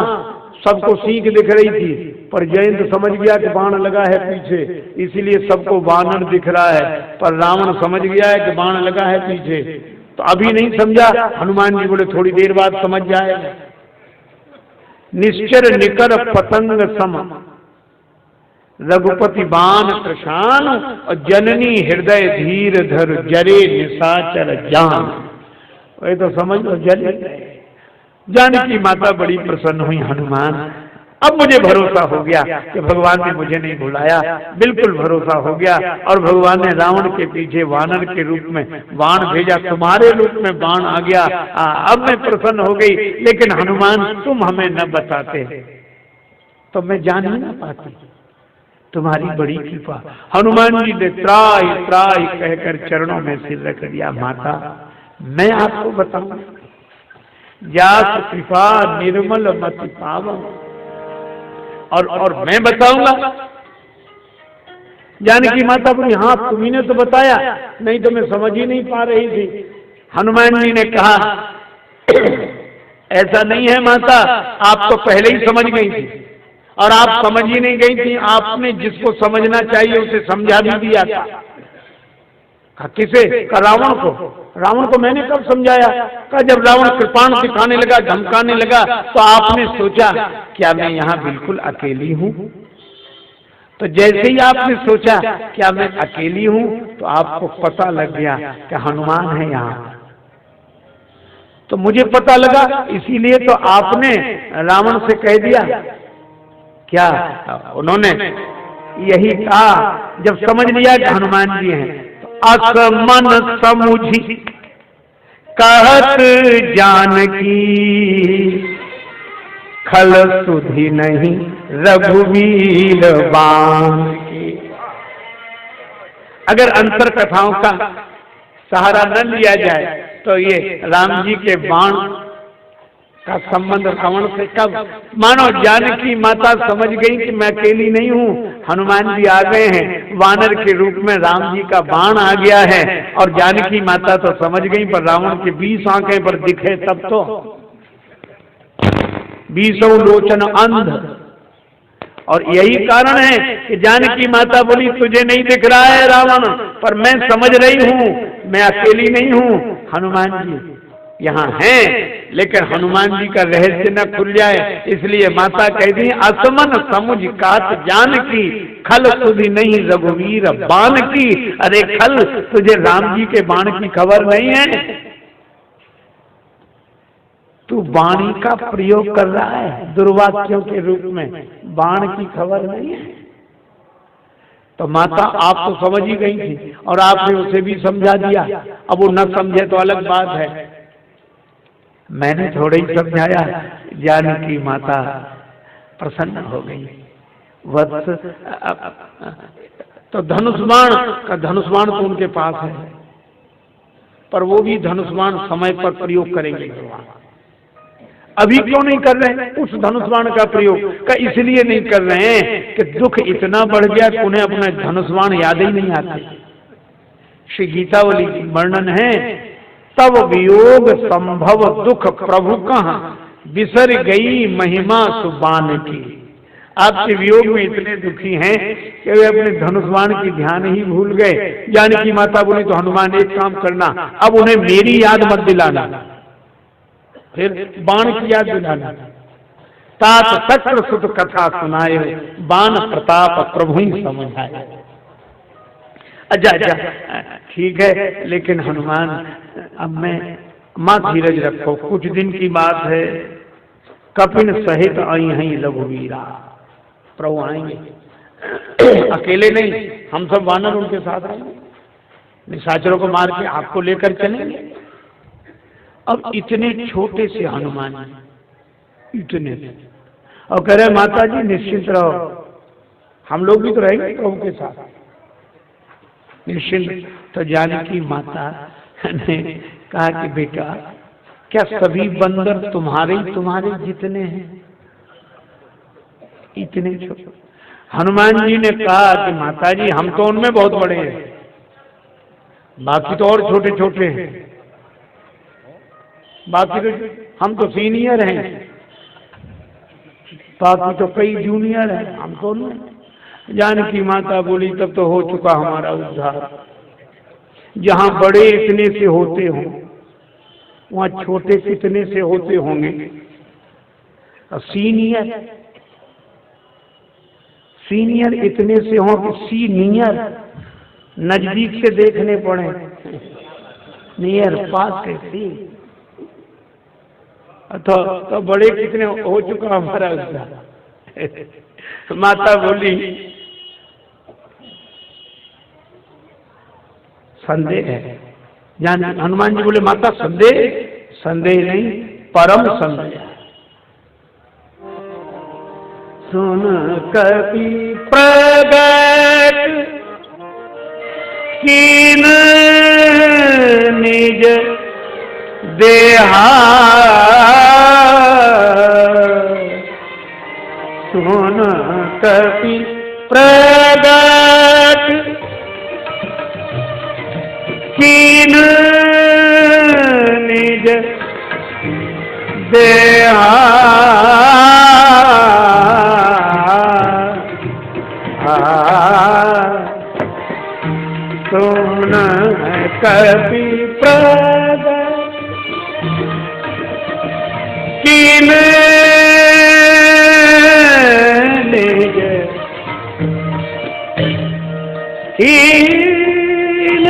S1: सबको सीख दिख रही थी, पर जयंत समझ गया कि बाण लगा है पीछे, इसीलिए सबको वानर दिख रहा है। पर रावण समझ गया है कि बाण लगा है पीछे, तो अभी नहीं समझा। हनुमान जी बोले, थोड़ी देर बाद समझ जाए। निश्चर निकर पतंग सम, रघुपति बाण कृशान, और जननी हृदय धीर धर, जरे निशाचर जान। वही तो समझ लो, जल। जानकी माता बड़ी प्रसन्न हुई, हनुमान अब मुझे भरोसा हो गया कि भगवान ने मुझे नहीं भुलाया, बिल्कुल भरोसा हो गया। और भगवान ने रावण के पीछे वानर के रूप में बाण भेजा, तुम्हारे रूप में बाण आ गया। अब मैं प्रसन्न हो गई। लेकिन हनुमान तुम हमें न बताते तो मैं जान ही ना पाती, तुम्हारी बड़ी कृपा। हनुमान जी ने त्राहि त्राहि कहकर चरणों में सिर रख दिया। माता मैं आपको बताऊं, जास कृपा निर्मल मति पावो। और मैं बताऊंगा? जानकी माता बोली, हाँ तुम्ही ने तो बताया, नहीं तो मैं समझ ही नहीं पा रही थी। हनुमान जी ने कहा ऐसा नहीं है माता, आप तो पहले ही समझ गई थी, और आप समझ ही नहीं गई थी, आपने जिसको समझना चाहिए उसे समझा भी दिया था। किसे? का रावण को। रावण को मैंने कब समझाया? का जब रावण कृपाण दिखाने लगा, धमकाने लगा, तो आपने सोचा क्या मैं यहाँ बिल्कुल अकेली हूँ? तो जैसे ही आपने सोचा क्या मैं अकेली हूँ, तो आपको पता लग गया कि हनुमान है यहाँ। तो मुझे पता लगा, इसीलिए तो आपने रावण से कह दिया। क्या उन्होंने यही कहा जब समझ लिया कि हनुमान जी हैं, असमन समुझी कहत जानकी, खल सुधि नहीं रघुवीर बाण की। अगर अंतर कथाओं का सहारा न लिया जाए तो ये राम जी के बाण का संबंध रावण से कब? मानो जानकी माता समझ गई कि मैं अकेली नहीं हूँ, हनुमान जी आ गए हैं, वानर के रूप में राम जी का बाण आ गया है, और जानकी माता तो समझ गई, पर रावण के 20 आंखें पर दिखे तब तो 20 लोचन अंध। और यही कारण है कि जानकी माता बोली तुझे नहीं दिख रहा है रावण, पर मैं समझ रही हूँ, मैं अकेली नहीं हूँ, हनुमान जी यहाँ हैं, लेकिन हनुमान जी का रहस्य न खुल जाए, इसलिए माता कहती है असमन समुझ कात जानकी, खल सुधि नहीं रघुवीर बाण की। अरे खल, तुझे राम जी के बाण की खबर नहीं है? तू वाणी का प्रयोग कर रहा है दुर्वाक्यों के रूप में, बाण की खबर नहीं है। तो माता आप तो समझ ही गई थी, और आपने उसे भी समझा दिया। अब वो न समझे तो अलग बात है, मैंने थोड़ा ही समझाया, जानकी माता प्रसन्न हो गई। वत्स तो धनुष बाण तो उनके पास है, पर वो भी धनुष बाण समय पर प्रयोग करेंगे भगवान। अभी क्यों नहीं कर रहे हैं उस धनुष बाण का प्रयोग? का इसलिए नहीं कर रहे हैं कि दुख इतना बढ़ गया कि उन्हें अपना धनुष बाण याद ही नहीं आते। श्री गीतावली वर्णन है, तब वियोग संभव दुख प्रभु कहाँ, बिसर गई महिमा सुबान की। आपके वियोग में इतने दुखी हैं कि वे अपने धनुष बाण की ध्यान ही भूल गए। जानकी माता बोली तो हनुमान एक काम करना, अब उन्हें मेरी याद मत दिलाना, फिर बाण की याद दिलाना। तात चक्र सुत कथा सुनाए, बाण प्रताप प्रभु ही समझाए। अच्छा ठीक है, लेकिन हनुमान अब मैं माँ धीरज रखो, कुछ दिन की बात है, कपिन सहित आई हैं रघुवीरा, प्रभु आएंगे, अकेले नहीं, हम सब वानर उनके साथ आएंगे, निशाचरों को मार के आपको लेकर चलेंगे। अब इतने छोटे से हनुमान इतने, और कह रहे माता जी निश्चिंत रहो, हम लोग भी तो रहेंगे प्रभु के साथ, निश्चिंत। तो जानकी माता ने कहा कि बेटा क्या सभी बंदर तुम्हारे जितने हैं? इतने छोटे? हनुमान जी ने कहा कि माता जी हम तो उनमें बहुत बड़े हैं, बाकी तो और छोटे छोटे हैं, बाकी तो हम तो सीनियर हैं, बाकी तो कई जूनियर हैं, हम तो उनमें। जानकी माता बोली तब तो हो चुका हमारा उद्धार। जहां बड़े इतने से होते हों, वहां छोटे कितने से होते होंगे। सीनियर इतने से हों कि सीनियर नजदीक से देखने पड़े, नियर पास के सी, तो बड़े कितने हो चुका हमारा उद्धार। माता बोली संदेह है। जान हनुमान जी बोले माता संदेह नहीं, परम संदेह। सुन कपि प्रगट कीन निज देहा, सुन कपि प्रगट कीन निज देहा तुम कभी प्रगट कीन निज कीन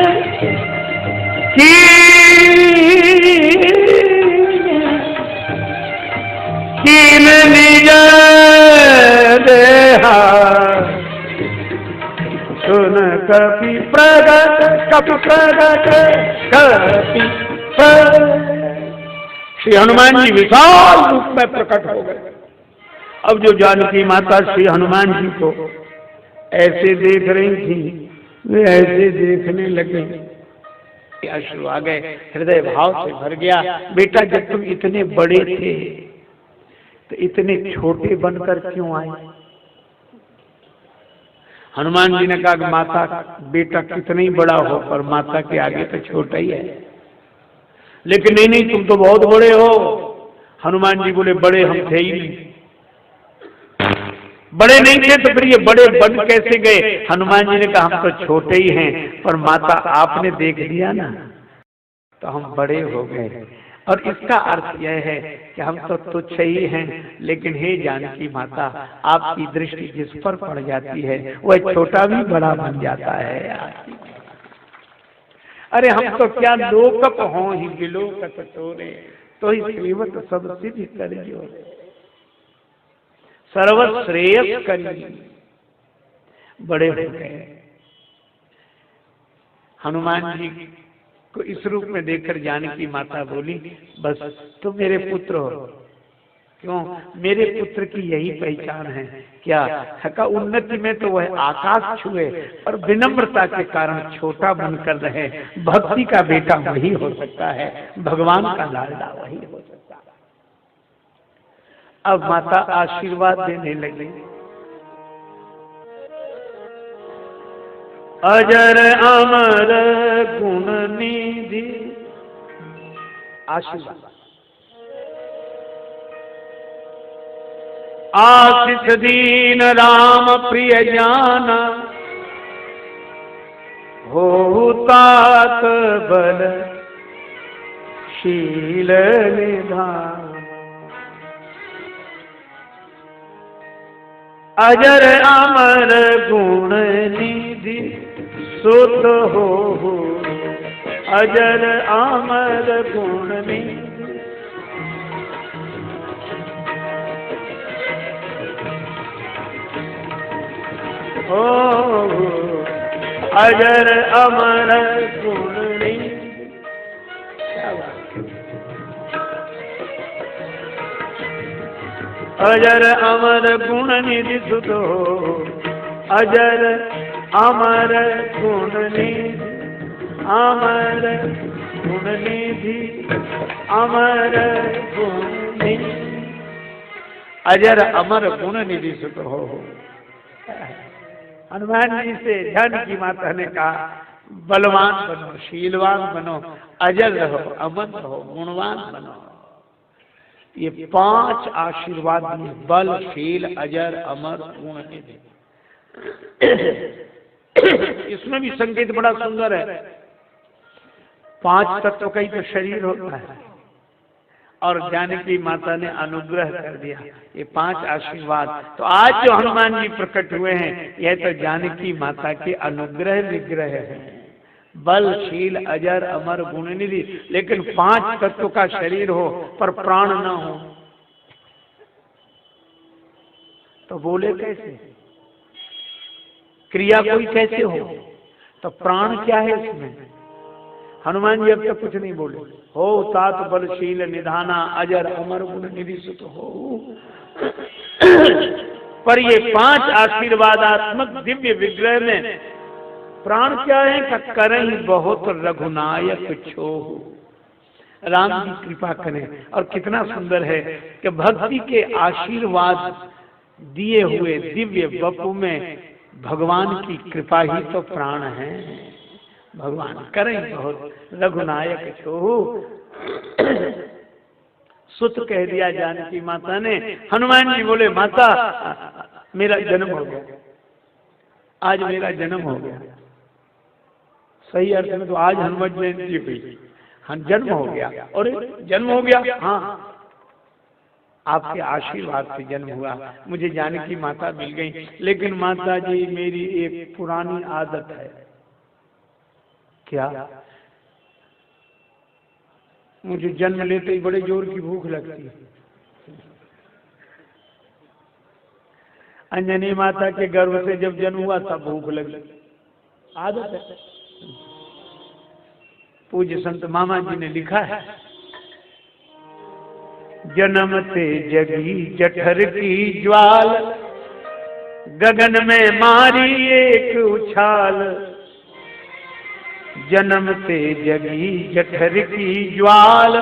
S1: कीन निज देहा सुन कपि प्रगट कपि प्रगट कपि श्री हनुमान जी विशाल रूप में प्रकट हो गए। अब जो जानकी माता श्री हनुमान जी को ऐसे देख रही थी, वे ऐसे देखने लगे, अश्रु आ गए, हृदय भाव से भर गया। बेटा जब तुम इतने बड़े थे तो इतने छोटे बनकर क्यों आए? हनुमान जी ने कहा कि माता बेटा कितना ही बड़ा हो पर माता के आगे तो छोटा ही है। लेकिन नहीं नहीं तुम तो बहुत बड़े हो। हनुमान जी बोले बड़े हम थे ही नहीं। बड़े नहीं थे तो फिर ये बड़े बन कैसे गए? हनुमान जी ने कहा हम तो छोटे ही हैं पर माता आपने देख लिया ना तो हम बड़े हो गए। और इसका अर्थ यह है कि हम तो तुच्छ ही हैं, लेकिन हे जानकी माता आपकी दृष्टि जिस पर पड़ जाती है वह छोटा भी बड़ा बन जाता है। अरे हम तो क्या लोकप हों ही विलोकत तोरे, तो ही श्रीवत सब सिद्धि करियो सर्वश्रेयस करियो। बड़े हो गए। हनुमान जी को इस रूप में देखकर जानकी माता बोली बस तुम मेरे पुत्र हो। क्यों? मेरे पुत्र की यही पहचान है। क्या का उन्नति में तो वह आकाश छुए और विनम्रता के कारण छोटा बनकर रहे। भक्ति का बेटा वही हो सकता है, भगवान का लाडला वही हो सकता है। अब माता आशीर्वाद देने लगी। अजर अमर गुण निधि आशीर्वाद। आशीष दीन राम प्रिय जान हो तात बल शील निधान। अजर अमर गुण निधि सुत हो अजर अमर गुण निधि। हो अजर अमर गुण निधि। अजर अमर गुण निधि सुत हो अजर अमर गुण निधि। अमर गुण निधि अमर गुण निधि। अजर अमर गुण निधि सुत हो। हनुमान जी से जानकी माता ने कहा बलवान बनो, शीलवान बनो, अजर रहो, अमर रहो, गुणवान बनो। ये 5 आशीर्वाद दिए, बल शील अजर अमर गुण निधि। इसमें भी संकेत बड़ा सुंदर है। 5 तत्व का ही तो शरीर होता है और जानकी माता ने अनुग्रह कर दिया ये 5 आशीर्वाद। तो आज जो हनुमान जी प्रकट हुए हैं यह तो जानकी माता के अनुग्रह विग्रह है। बल शील अजर अमर गुण निधि। लेकिन 5 तत्व का शरीर हो पर प्राण न हो तो बोले कैसे? क्रिया कोई कैसे हो? तो प्राण क्या है इसमें? हनुमान जी अब तक कुछ नहीं बोले। हो तात बलशील निधाना अजर अमर गुण निधि सुत हो। पर ये 5 आशीर्वादात्मक दिव्य विग्रह में प्राण क्या है? करहि बहुत रघुनायक छोहु। राम जी कृपा करें। और कितना सुंदर है कि भक्ति के आशीर्वाद दिए हुए दिव्य वपु में भगवान की कृपा ही तो प्राण है। भगवान करें बहुत रघुनायक छोहु सुत कह दिया जानकी माता ने। हनुमान जी बोले माता मेरा जन्म हो गया, आज मेरा जन्म हो गया। सही अर्थ में तो आज हनुमान जयंती हुई, जन्म हो गया। और जन्म हो गया, हाँ आपके आशीर्वाद से जन्म हुआ, मुझे जानकी माता मिल गई। लेकिन माता जी मेरी एक पुरानी आदत है। क्या? मुझे जन्म लेते ही बड़े जोर की भूख लगती है। अंजनी माता के गर्भ से जब जन्म हुआ तब भूख लगी, आदत है। पूज्य संत मामा जी ने लिखा है, जन्मते जगी जठर की ज्वाल, गगन में मारी एक उछाल। जन्मते जगी जठर की ज्वाल,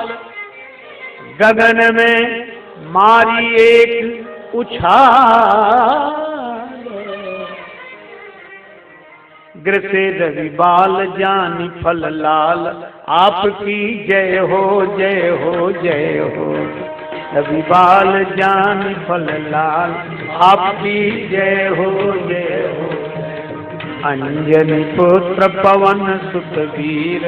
S1: गगन में मारी एक उछाल। ग्रसे रवि बाल जानी फल लाल, आपकी जय हो जय हो जय हो। रवि बाल जानी फल लाल, आपकी जय हो जय हो। अंजनी पुत्र पवन सुत वीर,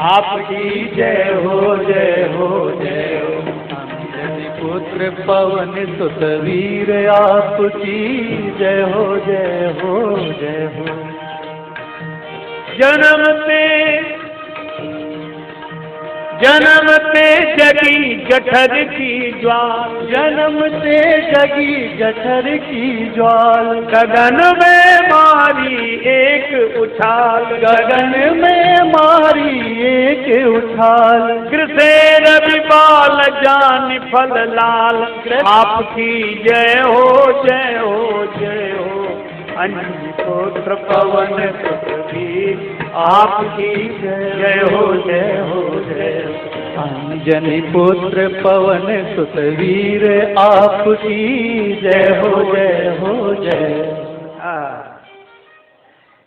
S1: आपकी जय हो जय हो जय हो। अंजनी पुत्र पवन सुत वीर, आपकी जय हो जय हो जय हो। जन्मते जगी जठर की ज्वाल, जन्मते जगी जठर की ज्वाल। गगन में मारी एक उछाल, गगन में मारी एक उछाल। ग्रसे रवि बाल जान फल लाल, आपकी जय हो जय हो जय हो। अंजनी पुत्र पवन सुत वीर, आपकी जय हो जय हो जय हो। अंजनी पुत्र पवन सुत वीर, आपकी जय हो जय हो जय।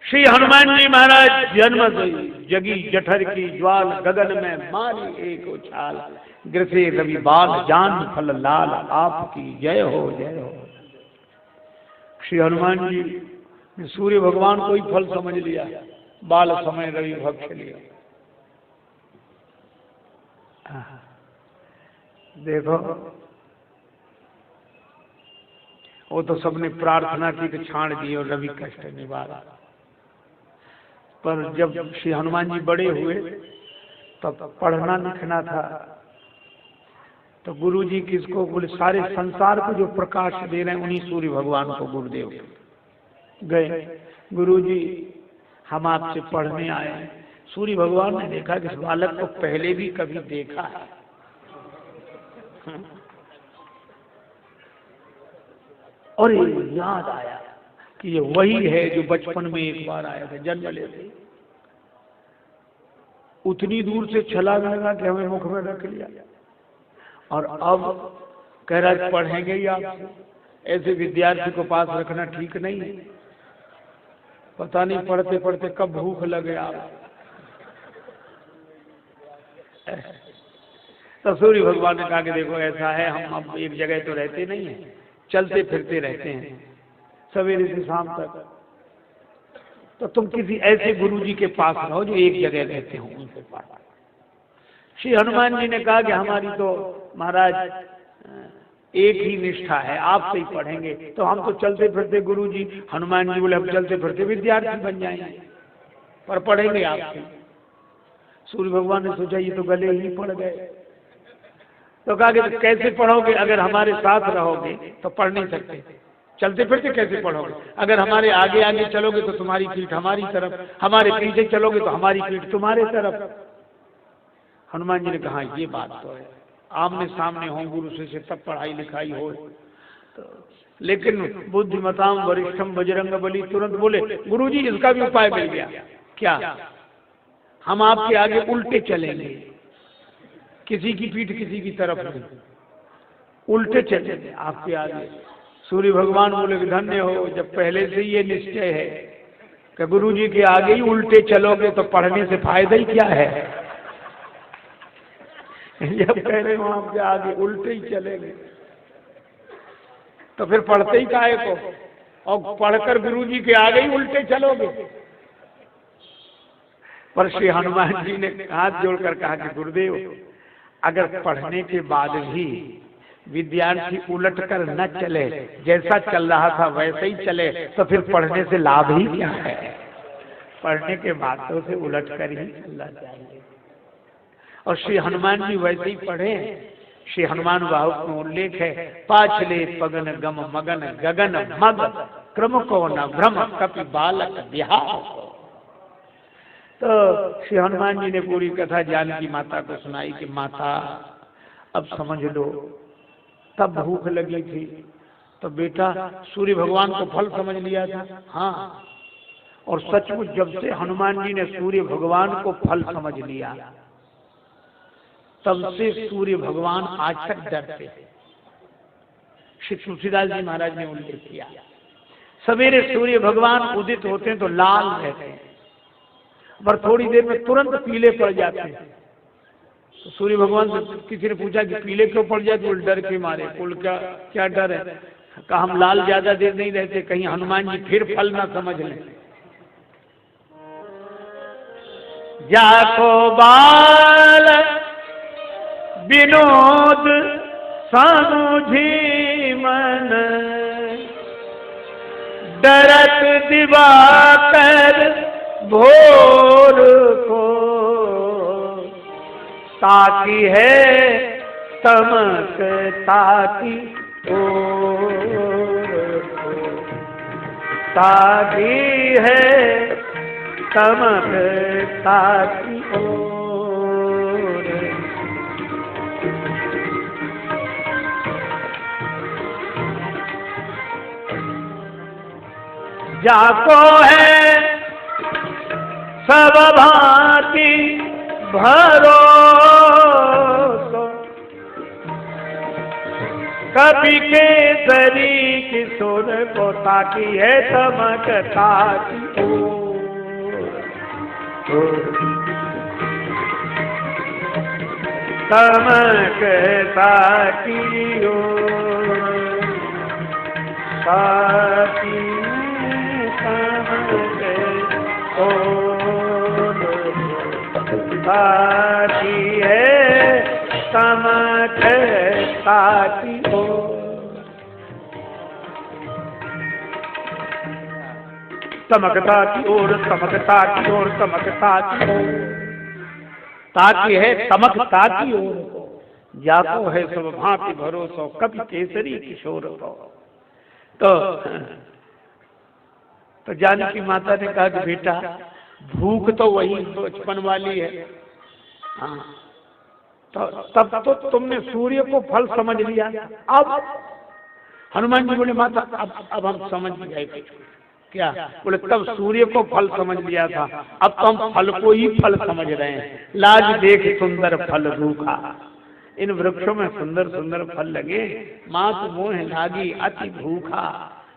S1: श्री हनुमान जी महाराज जन्म जगी जठर की ज्वाल, गगन में मारी एक उछाल। ग्रसे रवि बाल जान फल लाल, आपकी जय हो जय हो। श्री हनुमान जी ने सूर्य भगवान को ही फल समझ लिया, बाल समय रवि भक्ष लिया। देखो वो तो सबने प्रार्थना की कि छाण दिए और रवि कष्ट निवारा। पर जब श्री हनुमान जी बड़े हुए तब पढ़ना लिखना था, तो गुरु जी किसको बोले, सारे संसार को जो प्रकाश दे रहे हैं उन्हीं सूर्य भगवान को गुरुदेव गए। गुरु जी हम आपसे पढ़ने आए। सूर्य भगवान ने देखा कि इस बालक को पहले भी कभी देखा है। और याद आया कि ये वही है जो बचपन में एक बार आया था जन्म लेते। उतनी दूर से छलांग लगा कि हमें मुख में रख लिया, और अब कह रहा है पढ़ेंगे ही आपसे। ऐसे विद्यार्थी को पास रखना ठीक नहीं है, पता नहीं पढ़ते पढ़ते कब भूख लगे आप। तो सूर्य भगवान ने कहा कि देखो ऐसा है, हम अब एक जगह तो रहते नहीं है, चलते फिरते रहते हैं सवेरे से शाम तक। तो तुम किसी ऐसे गुरु जी के पास रहो जो एक जगह रहते हो, उनके पास। श्री हनुमान जी ने कहा कि हमारी तो महाराज एक ही निष्ठा है, आपसे ही पढ़ेंगे। तो हम तो चलते फिरते गुरु जी। हनुमान जी बोले हम चलते फिरते विद्यार्थी बन जाएंगे, पर पढ़ेंगे आपसे। सूर्य भगवान ने सोचा ये तो गले ही पड़ गए। तो कहा कि कैसे पढ़ोगे, अगर हमारे साथ रहोगे तो पढ़ नहीं सकते, चलते फिरते कैसे पढ़ोगे। अगर हमारे आगे आगे चलोगे तो तुम्हारी पीठ हमारी तरफ, हमारे पीछे चलोगे तो हमारी पीठ तुम्हारे तरफ। हनुमान जी ने कहा ये बात तो है, आमने सामने हो गुरु से तब पढ़ाई लिखाई हो। तो लेकिन बुद्धिमताम वरिष्ठम बजरंग बली तुरंत बोले गुरु जी इसका भी उपाय मिल गया। क्या? हम आपके आगे उल्टे चलेंगे, किसी की पीठ किसी की तरफ नहीं, उल्टे चलेंगे आपके आगे। सूर्य भगवान बोले कि धन्य हो, जब पहले से ये निश्चय है कि गुरु जी के आगे ही उल्टे चलोगे तो पढ़ने से फायदा ही क्या है। जब कह रहे हो आपके आगे उल्टे ही चलेंगे तो फिर पढ़ते ही काहे को, और पढ़कर गुरुजी के आगे ही उल्टे चलोगे। पर श्री हनुमान जी ने हाथ जोड़कर कहा कि गुरुदेव, अगर पढ़ने के बाद भी विद्यार्थी उलट कर न चले, जैसा चल रहा था वैसे ही चले, तो फिर पढ़ने से लाभ ही क्या है। पढ़ने के बाद तो उसे उलट कर ही चलना चाहिए। और श्री हनुमान जी वैसे ही पढ़े। श्री हनुमान बाहुक में उल्लेख है, पाछले पगन गम मगन गगन मग क्रम को न भ्रम कपि बालक बिहार। तो श्री हनुमान जी ने पूरी कथा जानकी माता को सुनाई कि माता अब समझ लो, तब भूख लगी थी तो बेटा सूर्य भगवान को फल समझ लिया था। हाँ, और सचमुच जब से हनुमान जी ने सूर्य भगवान को फल समझ लिया, तब से सूर्य भगवान आज तक डरते। श्री तुलसीदास जी महाराज ने उल्लेख किया, सवेरे सूर्य भगवान उदित होते हैं तो लाल रहते हैं, पर थोड़ी देर में तुरंत पीले पड़ जाते हैं। तो सूर्य भगवान से किसी ने पूछा कि पीले क्यों पड़ जाते? बोल डर के मारे। बोल क्या डर है? कहा हम लाल ज्यादा देर नहीं रहते, कहीं हनुमान जी फिर फल ना समझ लें। जाको बाल विनोद समुझी मन, डरत दिवाकर भोर को, ताकी है तमक ताकी ओर को, ताकी है तमक ताकी ओर। जाको है सब भांति भरोसो, कभी केसरी किशोर को, ताकी है तमक ताकी ओर, तमक ताकी ओर, ताकी ताकी है तमक ताकी ओर, तमकता की ओर, तमकता की ओर, तमकता की ओर, ताकि है तमकता की ओर, जाको है सब भांति भरोसो, कभी केसरी किशोर को। तो जानकी माता ने कहा कि बेटा भूख तो वही बचपन वाली है। हाँ, तो तब तो तुमने सूर्य को फल समझ लिया। अब हनुमान जी बोले माता अब हम समझ गए। क्या बोले? तब सूर्य को फल समझ लिया था, अब तो हम फल को ही फल समझ रहे हैं। लाज देख सुंदर फल रूखा, इन वृक्षों में सुंदर सुंदर फल लगे, मात मोह लागी अति भूखा,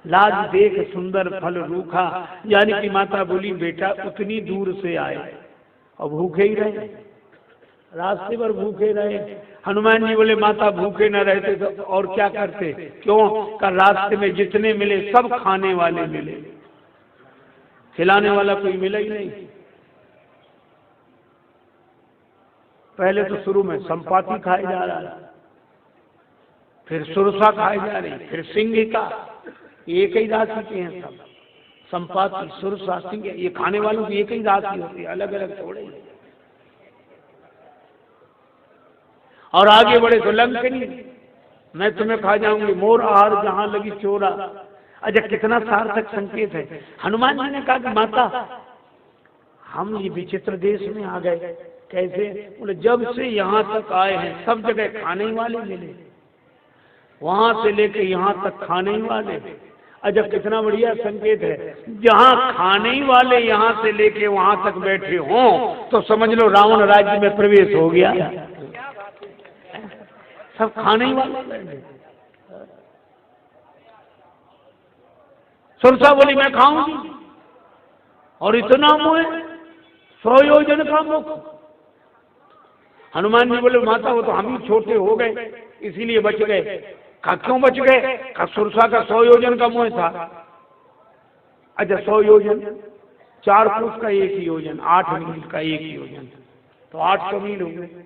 S1: लाज देख सुंदर फल रूखा। यानी कि माता बोली बेटा उतनी दूर से आए और भूखे ही रहे, रास्ते पर भूखे रहे। हनुमान जी बोले माता भूखे न रहते तो और क्या करते? क्यों? का रास्ते में जितने मिले सब खाने वाले मिले, खिलाने वाला कोई मिला ही नहीं। पहले तो शुरू में संपाति खाए जा रहा, फिर सुरसा खाए जा रही, फिर सिंगिका। एक ही राशि के हैं सब, संपाति सुरसा सिंह, ये खाने वालों की एक ही राशि होती है, अलग अलग थोड़े। और आगे बढ़े तो लंकनी, मैं तुम्हें खा जाऊंगी, मोर आहार जहां लगी चोरा। अच्छा कितना सार्थक संकेत है। हनुमान जी ने कहा कि माता हम ये विचित्र देश में आ गए। कैसे? बोले जब से यहाँ तक आए हैं सब जगह खाने ही वाले मिले, वहां से लेके यहाँ तक खाने ही वाले। अच्छा कितना बढ़िया संकेत है। जहाँ खाने ही वाले यहाँ से लेके वहां तक बैठे हों तो समझ लो रावण राज्य में प्रवेश हो गया। सब खाने ही वाले। सुरसा बोली मैं खाऊंगी, और इतना मुँह 100 योजन का मुख। हनुमान जी बोले माता वो तो हम ही छोटे हो गए इसीलिए बच गए। कहा क्यों बच गए? कहा सुरसा का 100 योजन का मोह था। अच्छा 100 योजन, 4 कोस का 1 योजन, 8 मील का 1 योजन, तो 800 मील हो गए।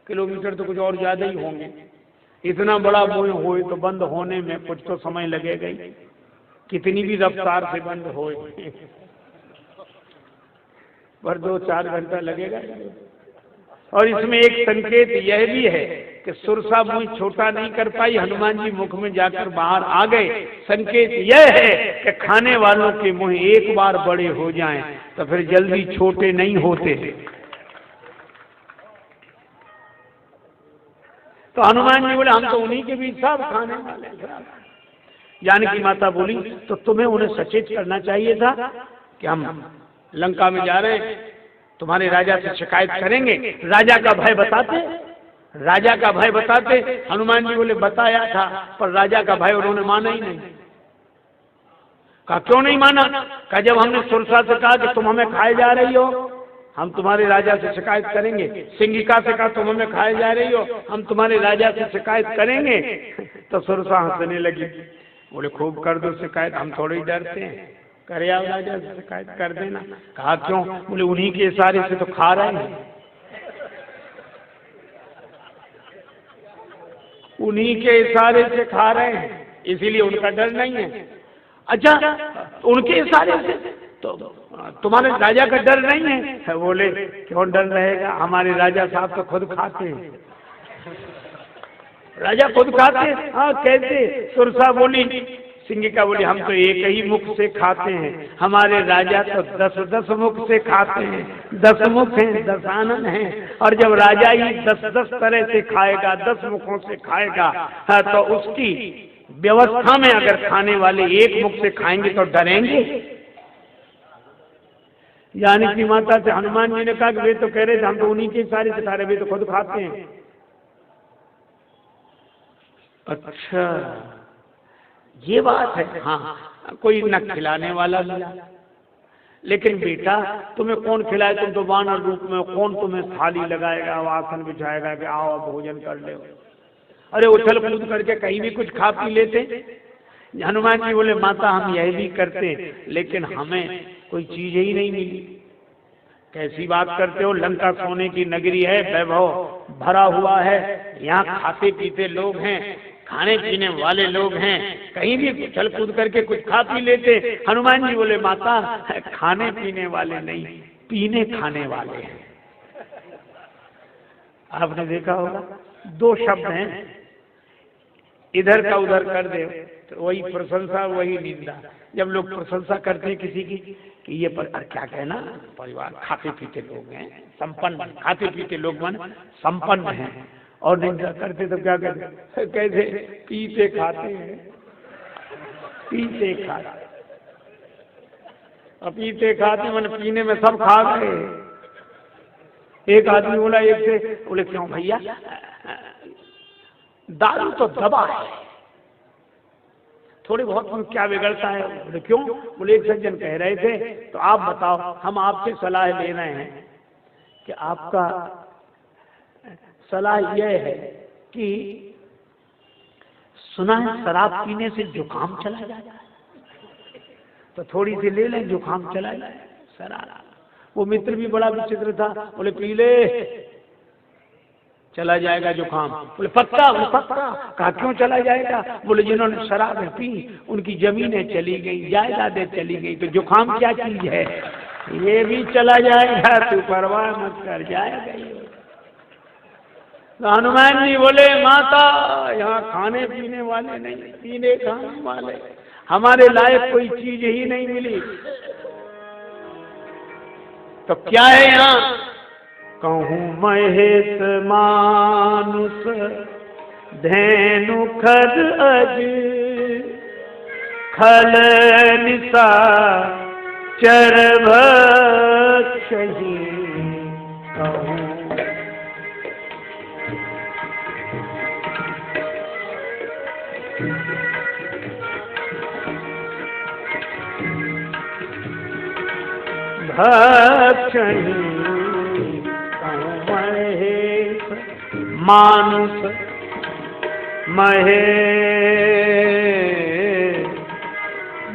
S1: किलोमीटर तो कुछ और ज्यादा ही होंगे। इतना बड़ा मोह होए तो बंद होने में कुछ तो समय लगेगा ही, कितनी भी रफ्तार से बंद होए पर 2-4 घंटा लगेगा। और इसमें एक संकेत यह भी है कि सुरसा मुंह छोटा नहीं कर पाई, हनुमान जी मुख में जाकर बाहर आ गए। संकेत यह है कि खाने वालों के मुंह एक बार बड़े हो जाएं तो फिर जल्दी छोटे नहीं होते। तो हनुमान जी बोले हम तो उन्हीं के बीच सब खाने वाले हैं। जानकी माता बोली तो तुम्हें उन्हें सचेत करना चाहिए था कि हम लंका में जा रहे हैं, तुम्हारे राजा से शिकायत करेंगे। राजा का भय बताते, राजा का भय बताते। हनुमान जी बोले बताया था पर राजा का भय उन्होंने माना ही नहीं। कहा क्यों नहीं माना? कहा जब हमने सुरसा से कहा कि तुम हमें खाए जा रही हो, हम तुम्हारे राजा से शिकायत करेंगे। सिंगिका से कहा तुम हमें खाए जा रही हो, हम तुम्हारे राजा से शिकायत करेंगे। तो सुरसा हंसने लगी, बोले खूब कर दो शिकायत, हम थोड़े ही डरते हैं, करे आओ राजा से शिकायत कर देना। कहा क्यों? बोले उन्हीं के इशारे से तो खा रहे हैं, उन्हीं के इशारे से खा रहे हैं, इसीलिए उनका डर नहीं है। अच्छा उनके इशारे से तो तुम्हारे राजा का डर नहीं है? बोले क्यों डर रहेगा, हमारे राजा साहब तो खुद खाते हैं। राजा खुद खाते हैं? हाँ कैसे? सुरसा बोली, सिंगिका बोली हम तो एक ही मुख से खाते हैं, हमारे राजा तो 10-10 मुख से खाते हैं। 10 मुख हैं, 10 आनंद हैं, और जब राजा ही 10-10 तरह से खाएगा, 10 मुखों से खाएगा, तो उसकी व्यवस्था में अगर खाने वाले एक मुख से खाएंगे तो डरेंगे। जानकी माता से हनुमान जी ने कहा कि वे तो कह रहे थे हम तो उन्हीं के सारे से खा रहे, वे तो खुद खाते हैं। अच्छा ये बात है। हाँ कोई न खिलाने वाला मिला, लेकिन बेटा तुम्हें कौन खिलाए? तुम तो वानर रूप में, कौन तुम्हें थाली लगाएगा, आसन बिछाएगा कि आओ भोजन कर ले? अरे उछल कूद करके कहीं भी कुछ खा पी लेते। हनुमान जी बोले माता हम यह भी करते लेकिन हमें कोई चीज ही नहीं मिली। कैसी बात करते हो? लंका सोने की नगरी है, वैभव भरा हुआ है, यहाँ खाते पीते लोग हैं, खाने पीने वाले लोग हैं, कहीं भी चल कूद करके कुछ खा पी लेते। हनुमान जी बोले माता खाने पीने वाले नहीं, पीने खाने वाले हैं। आपने देखा होगा 2 शब्द हैं, इधर का उधर कर दे तो वही प्रशंसा वही निंदा। जब लोग प्रशंसा करते हैं किसी की कि ये पर क्या कहना परिवार खाते पीते लोग हैं, संपन्न, खाते पीते लोग मन संपन्न हैं, और निंदा करते तो क्या कहते? कैसे पीते खाते हैं, पीते खाते, और पीते खाते मन पीने में सब खा गए। एक आदमी बोला एक से, बोले क्यों भैया दारू तो दवा है, थोड़ी बहुत में क्या बिगड़ता है? बोले क्यों? बोले एक सज्जन कह रहे थे तो आप बताओ, हम आपसे सलाह ले रहे हैं कि आपका सलाह यह है कि सुना है शराब पीने से जुकाम चला जाता है, तो थोड़ी सी ले लें जुकाम चला जाए शराब। वो मित्र भी बड़ा विचित्र था, बोले पी ले चला जाएगा जुकाम। बोले पक्का? बोले पक्का। कहा क्यों चला जाएगा? बोले जिन्होंने शराब पी उनकी जमीनें चली गई, जायदादें चली गई, तो जुकाम क्या चीज है, ये भी चला जाएगा, तू परवाह मत कर, जाएगा ही। तो हनुमान जी बोले माता यहाँ खाने पीने वाले नहीं, पीने खाने वाले, हमारे लायक कोई चीज ही नहीं मिली, तो क्या है यहाँ? कहूँ महेश मानुष धेनु खर अज खल निशा चर भक्षहि। कहूँ भक्षहि, कहूँ महेश मानुष महे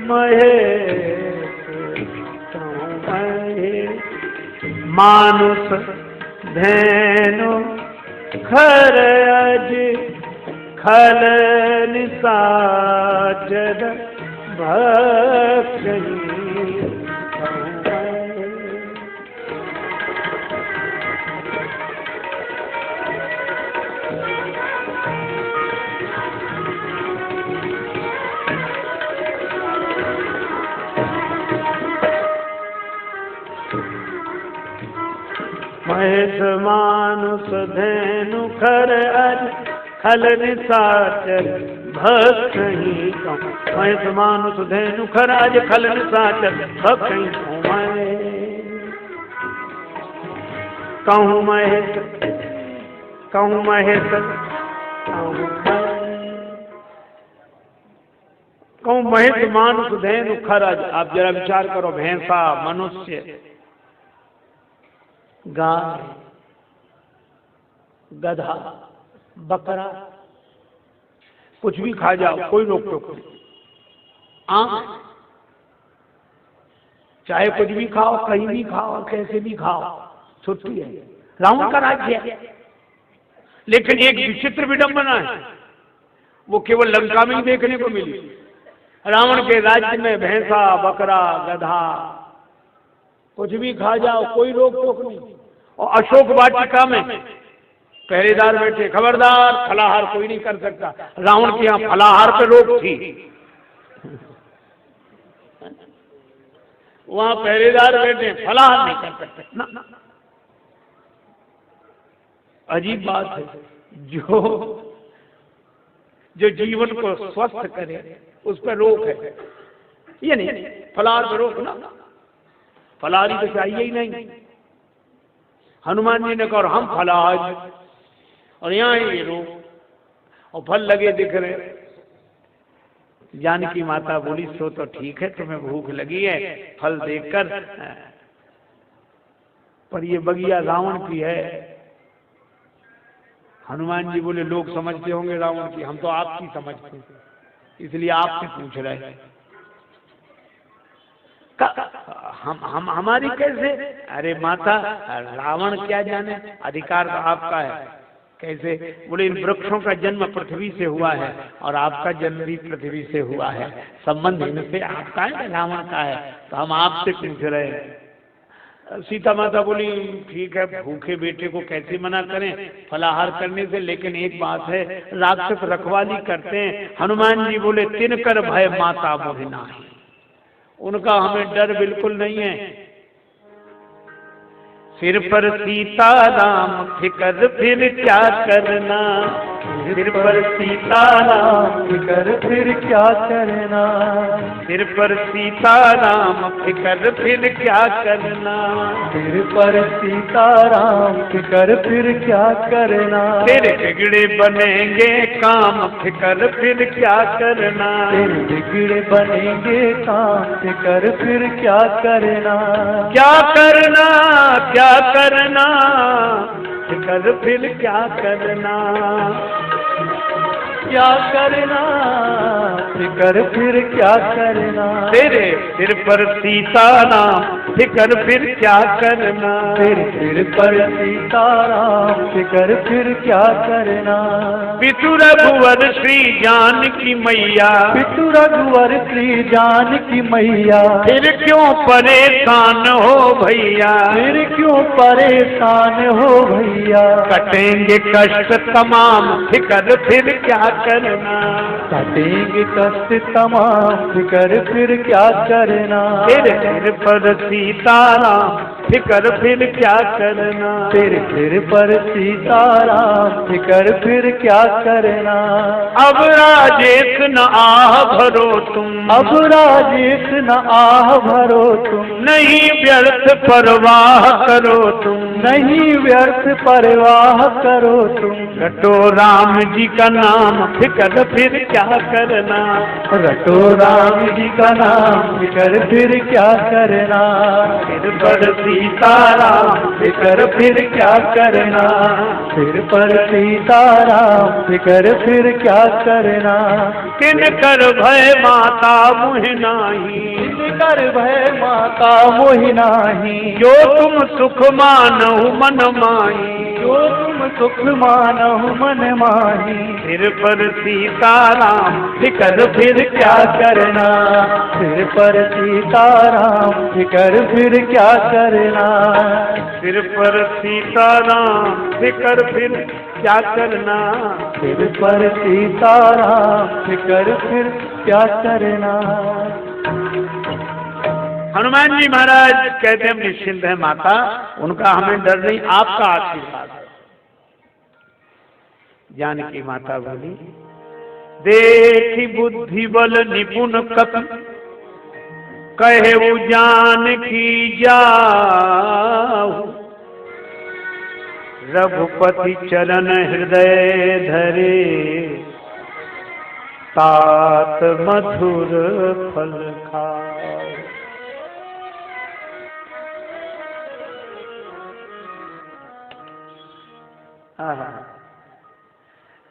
S1: महे मानुष धेनु खर अज खल निसाचर भक्ति महेश मानुष धेनु खर अज खल निसाचर भक्ति महेश मानुष धेनु खर अज खल निसाचर भक्ति कहूँ महेश कहूँ महेश कहूँ महेश मानुष धेनु खर अज। आप जरा विचार करो, भैंसा, मनुष्य, गाय, गधा, बकरा, कुछ भी खा जाओ, कोई रोक टोक नहीं। चाहे कुछ भी खाओ, कहीं भी खाओ, कैसे भी खाओ, छुट्टी है। रावण का राज्य है, लेकिन एक विचित्र विडंबना है, वो केवल लंका में ही देखने को मिली। रावण के राज्य में भैंसा, बकरा, गधा, कुछ भी खा जाओ, कोई रोक टोक नहीं। और अशोक वाटिका में पहरेदार बैठे, खबरदार फलाहार कोई नहीं कर सकता। रावण के यहाँ फलाहार पे रोक थी, वहां पहरेदार बैठे, फलाहार नहीं कर सकते ना। अजीब बात है, जो जीवन को स्वस्थ करे उस पर रोक है। ये नहीं फलाहार पे रोक ना, फलाहारी तो चाहिए ही नहीं। हनुमान जी ने कहा हम फलाहार, और यहाँ ये रोक, और फल लगे दिख रहे। जानकी माता बोली सो तो ठीक है, तुम्हें भूख लगी है फल देखकर, पर ये बगिया रावण की है। हनुमान जी बोले लोग समझते होंगे रावण की, हम तो आपकी समझते, इसलिए आपसे पूछ रहे हैं। हम हमारी कैसे? अरे माता, रावण क्या जाने, अधिकार तो आपका है। कैसे? बोले इन वृक्षों का जन्म पृथ्वी से हुआ है और आपका जन्म भी पृथ्वी से हुआ है, संबंध इनसे आपका है रावण का है, तो हम आपसे पूछ रहे हैं। सीता माता बोली ठीक है, भूखे बेटे को कैसे मना करें फलाहार करने से, लेकिन एक बात है, राक्षस रखवाली करते हैं। हनुमान जी बोले तिनकर भय माता मोहि नाहि, उनका हमें डर बिल्कुल नहीं है। सिर पर सीता राम फिकर फिर क्या करना, सिर पर सीता राम फिकर फिर क्या करना, सिर पर सीता राम फिकर फिर क्या करना, सिर पर सीता राम फिकर फिर क्या करना, तेरे बिगड़े बनेंगे काम फिकर फिर क्या करना, तेरे बिगड़े बनेंगे काम फिकर फिर क्या करना, क्या करना क्या करना फिकर फिर क्या करना, क्या करना फिकर फिर क्या करना, तेरे सिर पर सीता राम फिकर फिर क्या करना, तेरे सिर पर सीता राम फिकर फिर क्या करना, पितु रघुवर श्री जानकी मैया, पितु रघुवर श्री जानकी मैया, फिर क्यों परेशान हो भैया, फिर क्यों परेशान हो भैया, कटेंगे कष्ट तमाम फिकर फिर क्या करना, कटेंगे कष्ट तमाम फिकर फिर क्या करना, तेरे सिर पर सीता राम फिकर फिर क्या करना, तेरे सिर पर सीता राम फिकर फिर क्या करना, अब राजेश न आह भरो तुम, अब राजेश न आह भरो तुम, नहीं व्यर्थ परवाह करो तुम, नहीं व्यर्थ परवाह करो तुम, रटो राम जी का नाम फिकर फिर क्या करना,
S2: रटो राम जी का नाम फिकर फिर क्या करना,
S1: सिर पर सीताराम
S2: फिकर फिर क्या करना, सिर पर सीताराम फिकर फिर क्या करना,
S1: किन कर भय माता मुहि नाही,
S2: कर भय माता मोहि नाही,
S1: जो तुम सुख मानहु मन माही,
S2: जो तुम सुख मानहु मन माही,
S1: सिर पर सीताराम
S2: फिकर फिर क्या करना, सिर पर सीताराम फिकर फिर क्या करना,
S1: सिर पर सीताराम फिकर फिर क्या करना,
S2: सिर पर सीताराम फिकर फिर क्या करना।
S1: हनुमान जी महाराज कहते हम निश्चिंत है माता, उनका हमें डर नहीं, आपका आशीर्वाद है। जानकी माता बोली, देखी बुद्धि बल निपुण कपि, कहे जानकी जाहु, रघुपति चरण हृदय धरे, तात मधुर फल खाओ।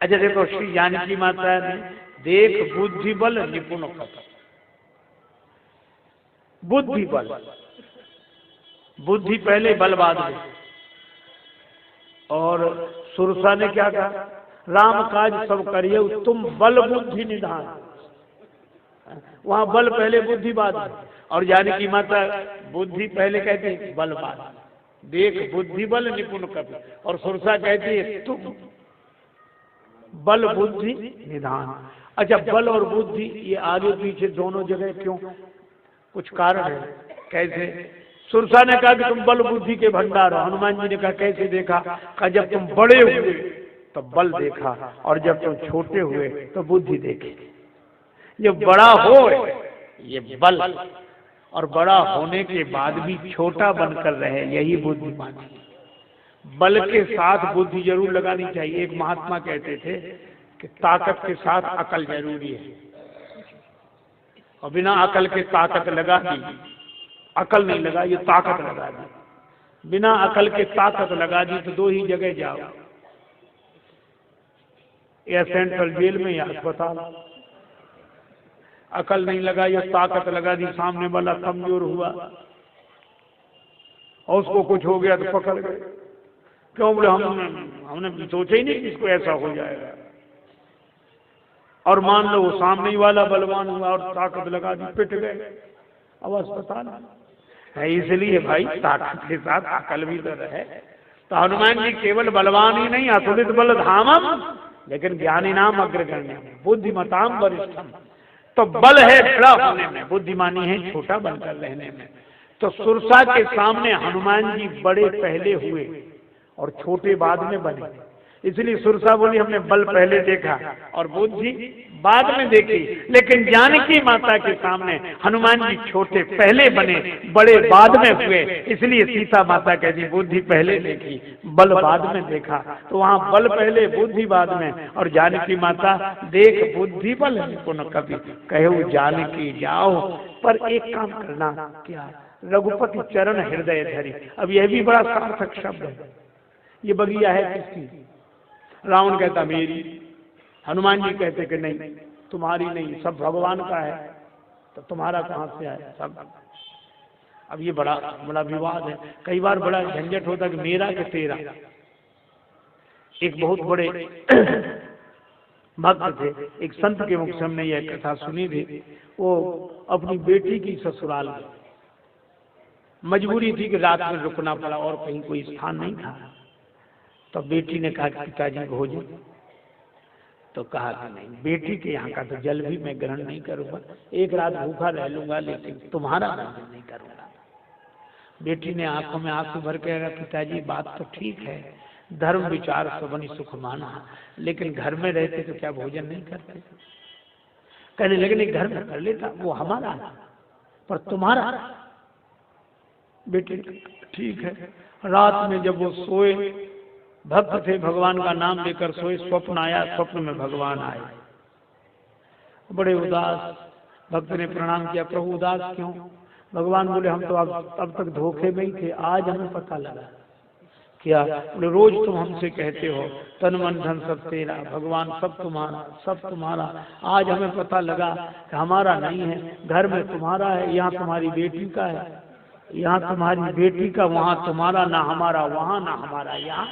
S1: अच्छा देखो, श्री जानकी माता ने देख बुद्धि बल निपुण कपि, बुद्धि बल, बुद्धि पहले बल बाद में। और सुरसा ने क्या कहा, राम काज सब करिए तुम बल बुद्धि निधान, वहां बल पहले बुद्धि बाद में। और जानकी माता बुद्धि पहले कहती है बल बाद, देख बुद्धि बल निपुण कपि, और सुरसा कहती है तुम बल बुद्धि निधान। अच्छा, बल और बुद्धि ये आगे पीछे दोनों जगह क्यों, कुछ कारण है। कैसे, सुरसा ने कहा कि तुम बल बुद्धि के भंडार हो, हनुमान जी ने कहा कैसे देखा, कहा जब तुम बड़े हुए तो बल देखा, और जब तुम छोटे हुए तो बुद्धि देखी। ये बड़ा हो ये बल, और बड़ा होने के बाद भी छोटा बनकर रहे, यही बुद्धिमानी। बल के साथ बुद्धि जरूर लगानी चाहिए। एक महात्मा कहते थे कि ताकत के साथ अकल जरूरी है, और बिना अकल के ताकत लगा दी, अकल नहीं लगा ये ताकत लगा दी, बिना अकल के ताकत लगा दी तो दो ही जगह जाओ, या सेंट्रल जेल में या अस्पताल। अकल नहीं लगा या ताकत लगा दी, सामने वाला कमजोर हुआ और उसको कुछ हो गया तो पकड़ गए। क्यों बोले, हमने सोचा ही नहीं कि इसको ऐसा हो जाएगा। और मान लो वो सामने वाला बलवान हुआ और ताकत लगा दी, पिट गए, अब अस्पताल है। इसलिए भाई ताकत के साथ अकल भी तो रहे। तो हनुमान जी केवल बलवान ही नहीं, अतुलित बल धामम, लेकिन ज्ञानी नाम अग्रगण्य, बुद्धिमताम वरिष्ठम। तो बल है बड़ा होने में, बुद्धिमानी है छोटा बनकर रहने में। तो सुरसा के सामने हनुमान जी बड़े पहले हुए और छोटे बाद में बने। इसलिए सुरसा बोली हमने बल पहले देखा और बुद्धि बाद में देखी, लेकिन जानकी माता के सामने हनुमान जी छोटे पहले बने, बड़े बाद में हुए। इसलिए सीता माता कहती बुद्धि पहले देखी, बल बाद में देखा। तो वहां बल पहले बुद्धि बाद में, और जानकी माता देख बुद्धि बल निपुण कपि, कहे जानकी जाओ। पर एक काम करना, क्या, रघुपति चरण हृदय धरी। अब यह भी बड़ा सार्थक शब्द है। ये बगिया है किसकी? रावण कहता मेरी, हनुमान जी कहते कि नहीं तुम्हारी नहीं, सब भगवान का है, तो तुम्हारा कहां से आया सब। अब ये बड़ा बड़ा विवाद है। कई बार बड़ा झंझट होता कि मेरा कि तेरा। एक बहुत बड़े भक्त थे, एक संत के मुख से हमने यह कथा सुनी थी। वो अपनी बेटी की ससुराल में, मजबूरी थी कि रात में रुकना पड़ा और कहीं कोई स्थान नहीं था। तो बेटी ने कहा पिताजी भोजन, तो कहा कि नहीं, बेटी के यहाँ का तो जल भी मैं ग्रहण नहीं करूंगा, एक रात भूखा रह लूंगा, लेकिन तुम्हारा भोजन नहीं करूंगा। बेटी ने आंखों में आंसू भर के कहा पिताजी बात तो ठीक है, धर्म विचार सबनी सुख माना, लेकिन घर में रहते तो क्या भोजन नहीं करते? कहने लगे नहीं, घर में कर लेता, वो हमारा पर तुम्हारा। बेटी ठीक है। रात में जब वो सोए, भक्त थे, भगवान का नाम लेकर सोए, स्वप्न आया, स्वप्न में भगवान आए, बड़े उदास। भक्त ने प्रणाम किया, प्रभु उदास क्यों? भगवान बोले हम तो अब तक धोखे में ही थे, आज हमें पता लगा। क्या? बोले रोज तुम हमसे कहते हो तन मन धन सब तेरा, भगवान सब तुम्हारा, सब तुम्हारा। आज हमें पता लगा कि हमारा नहीं है, घर में तुम्हारा है, यहाँ तुम्हारी बेटी का है, यहाँ तुम्हारी बेटी का, वहाँ तुम्हारा, ना हमारा वहाँ ना हमारा यहाँ।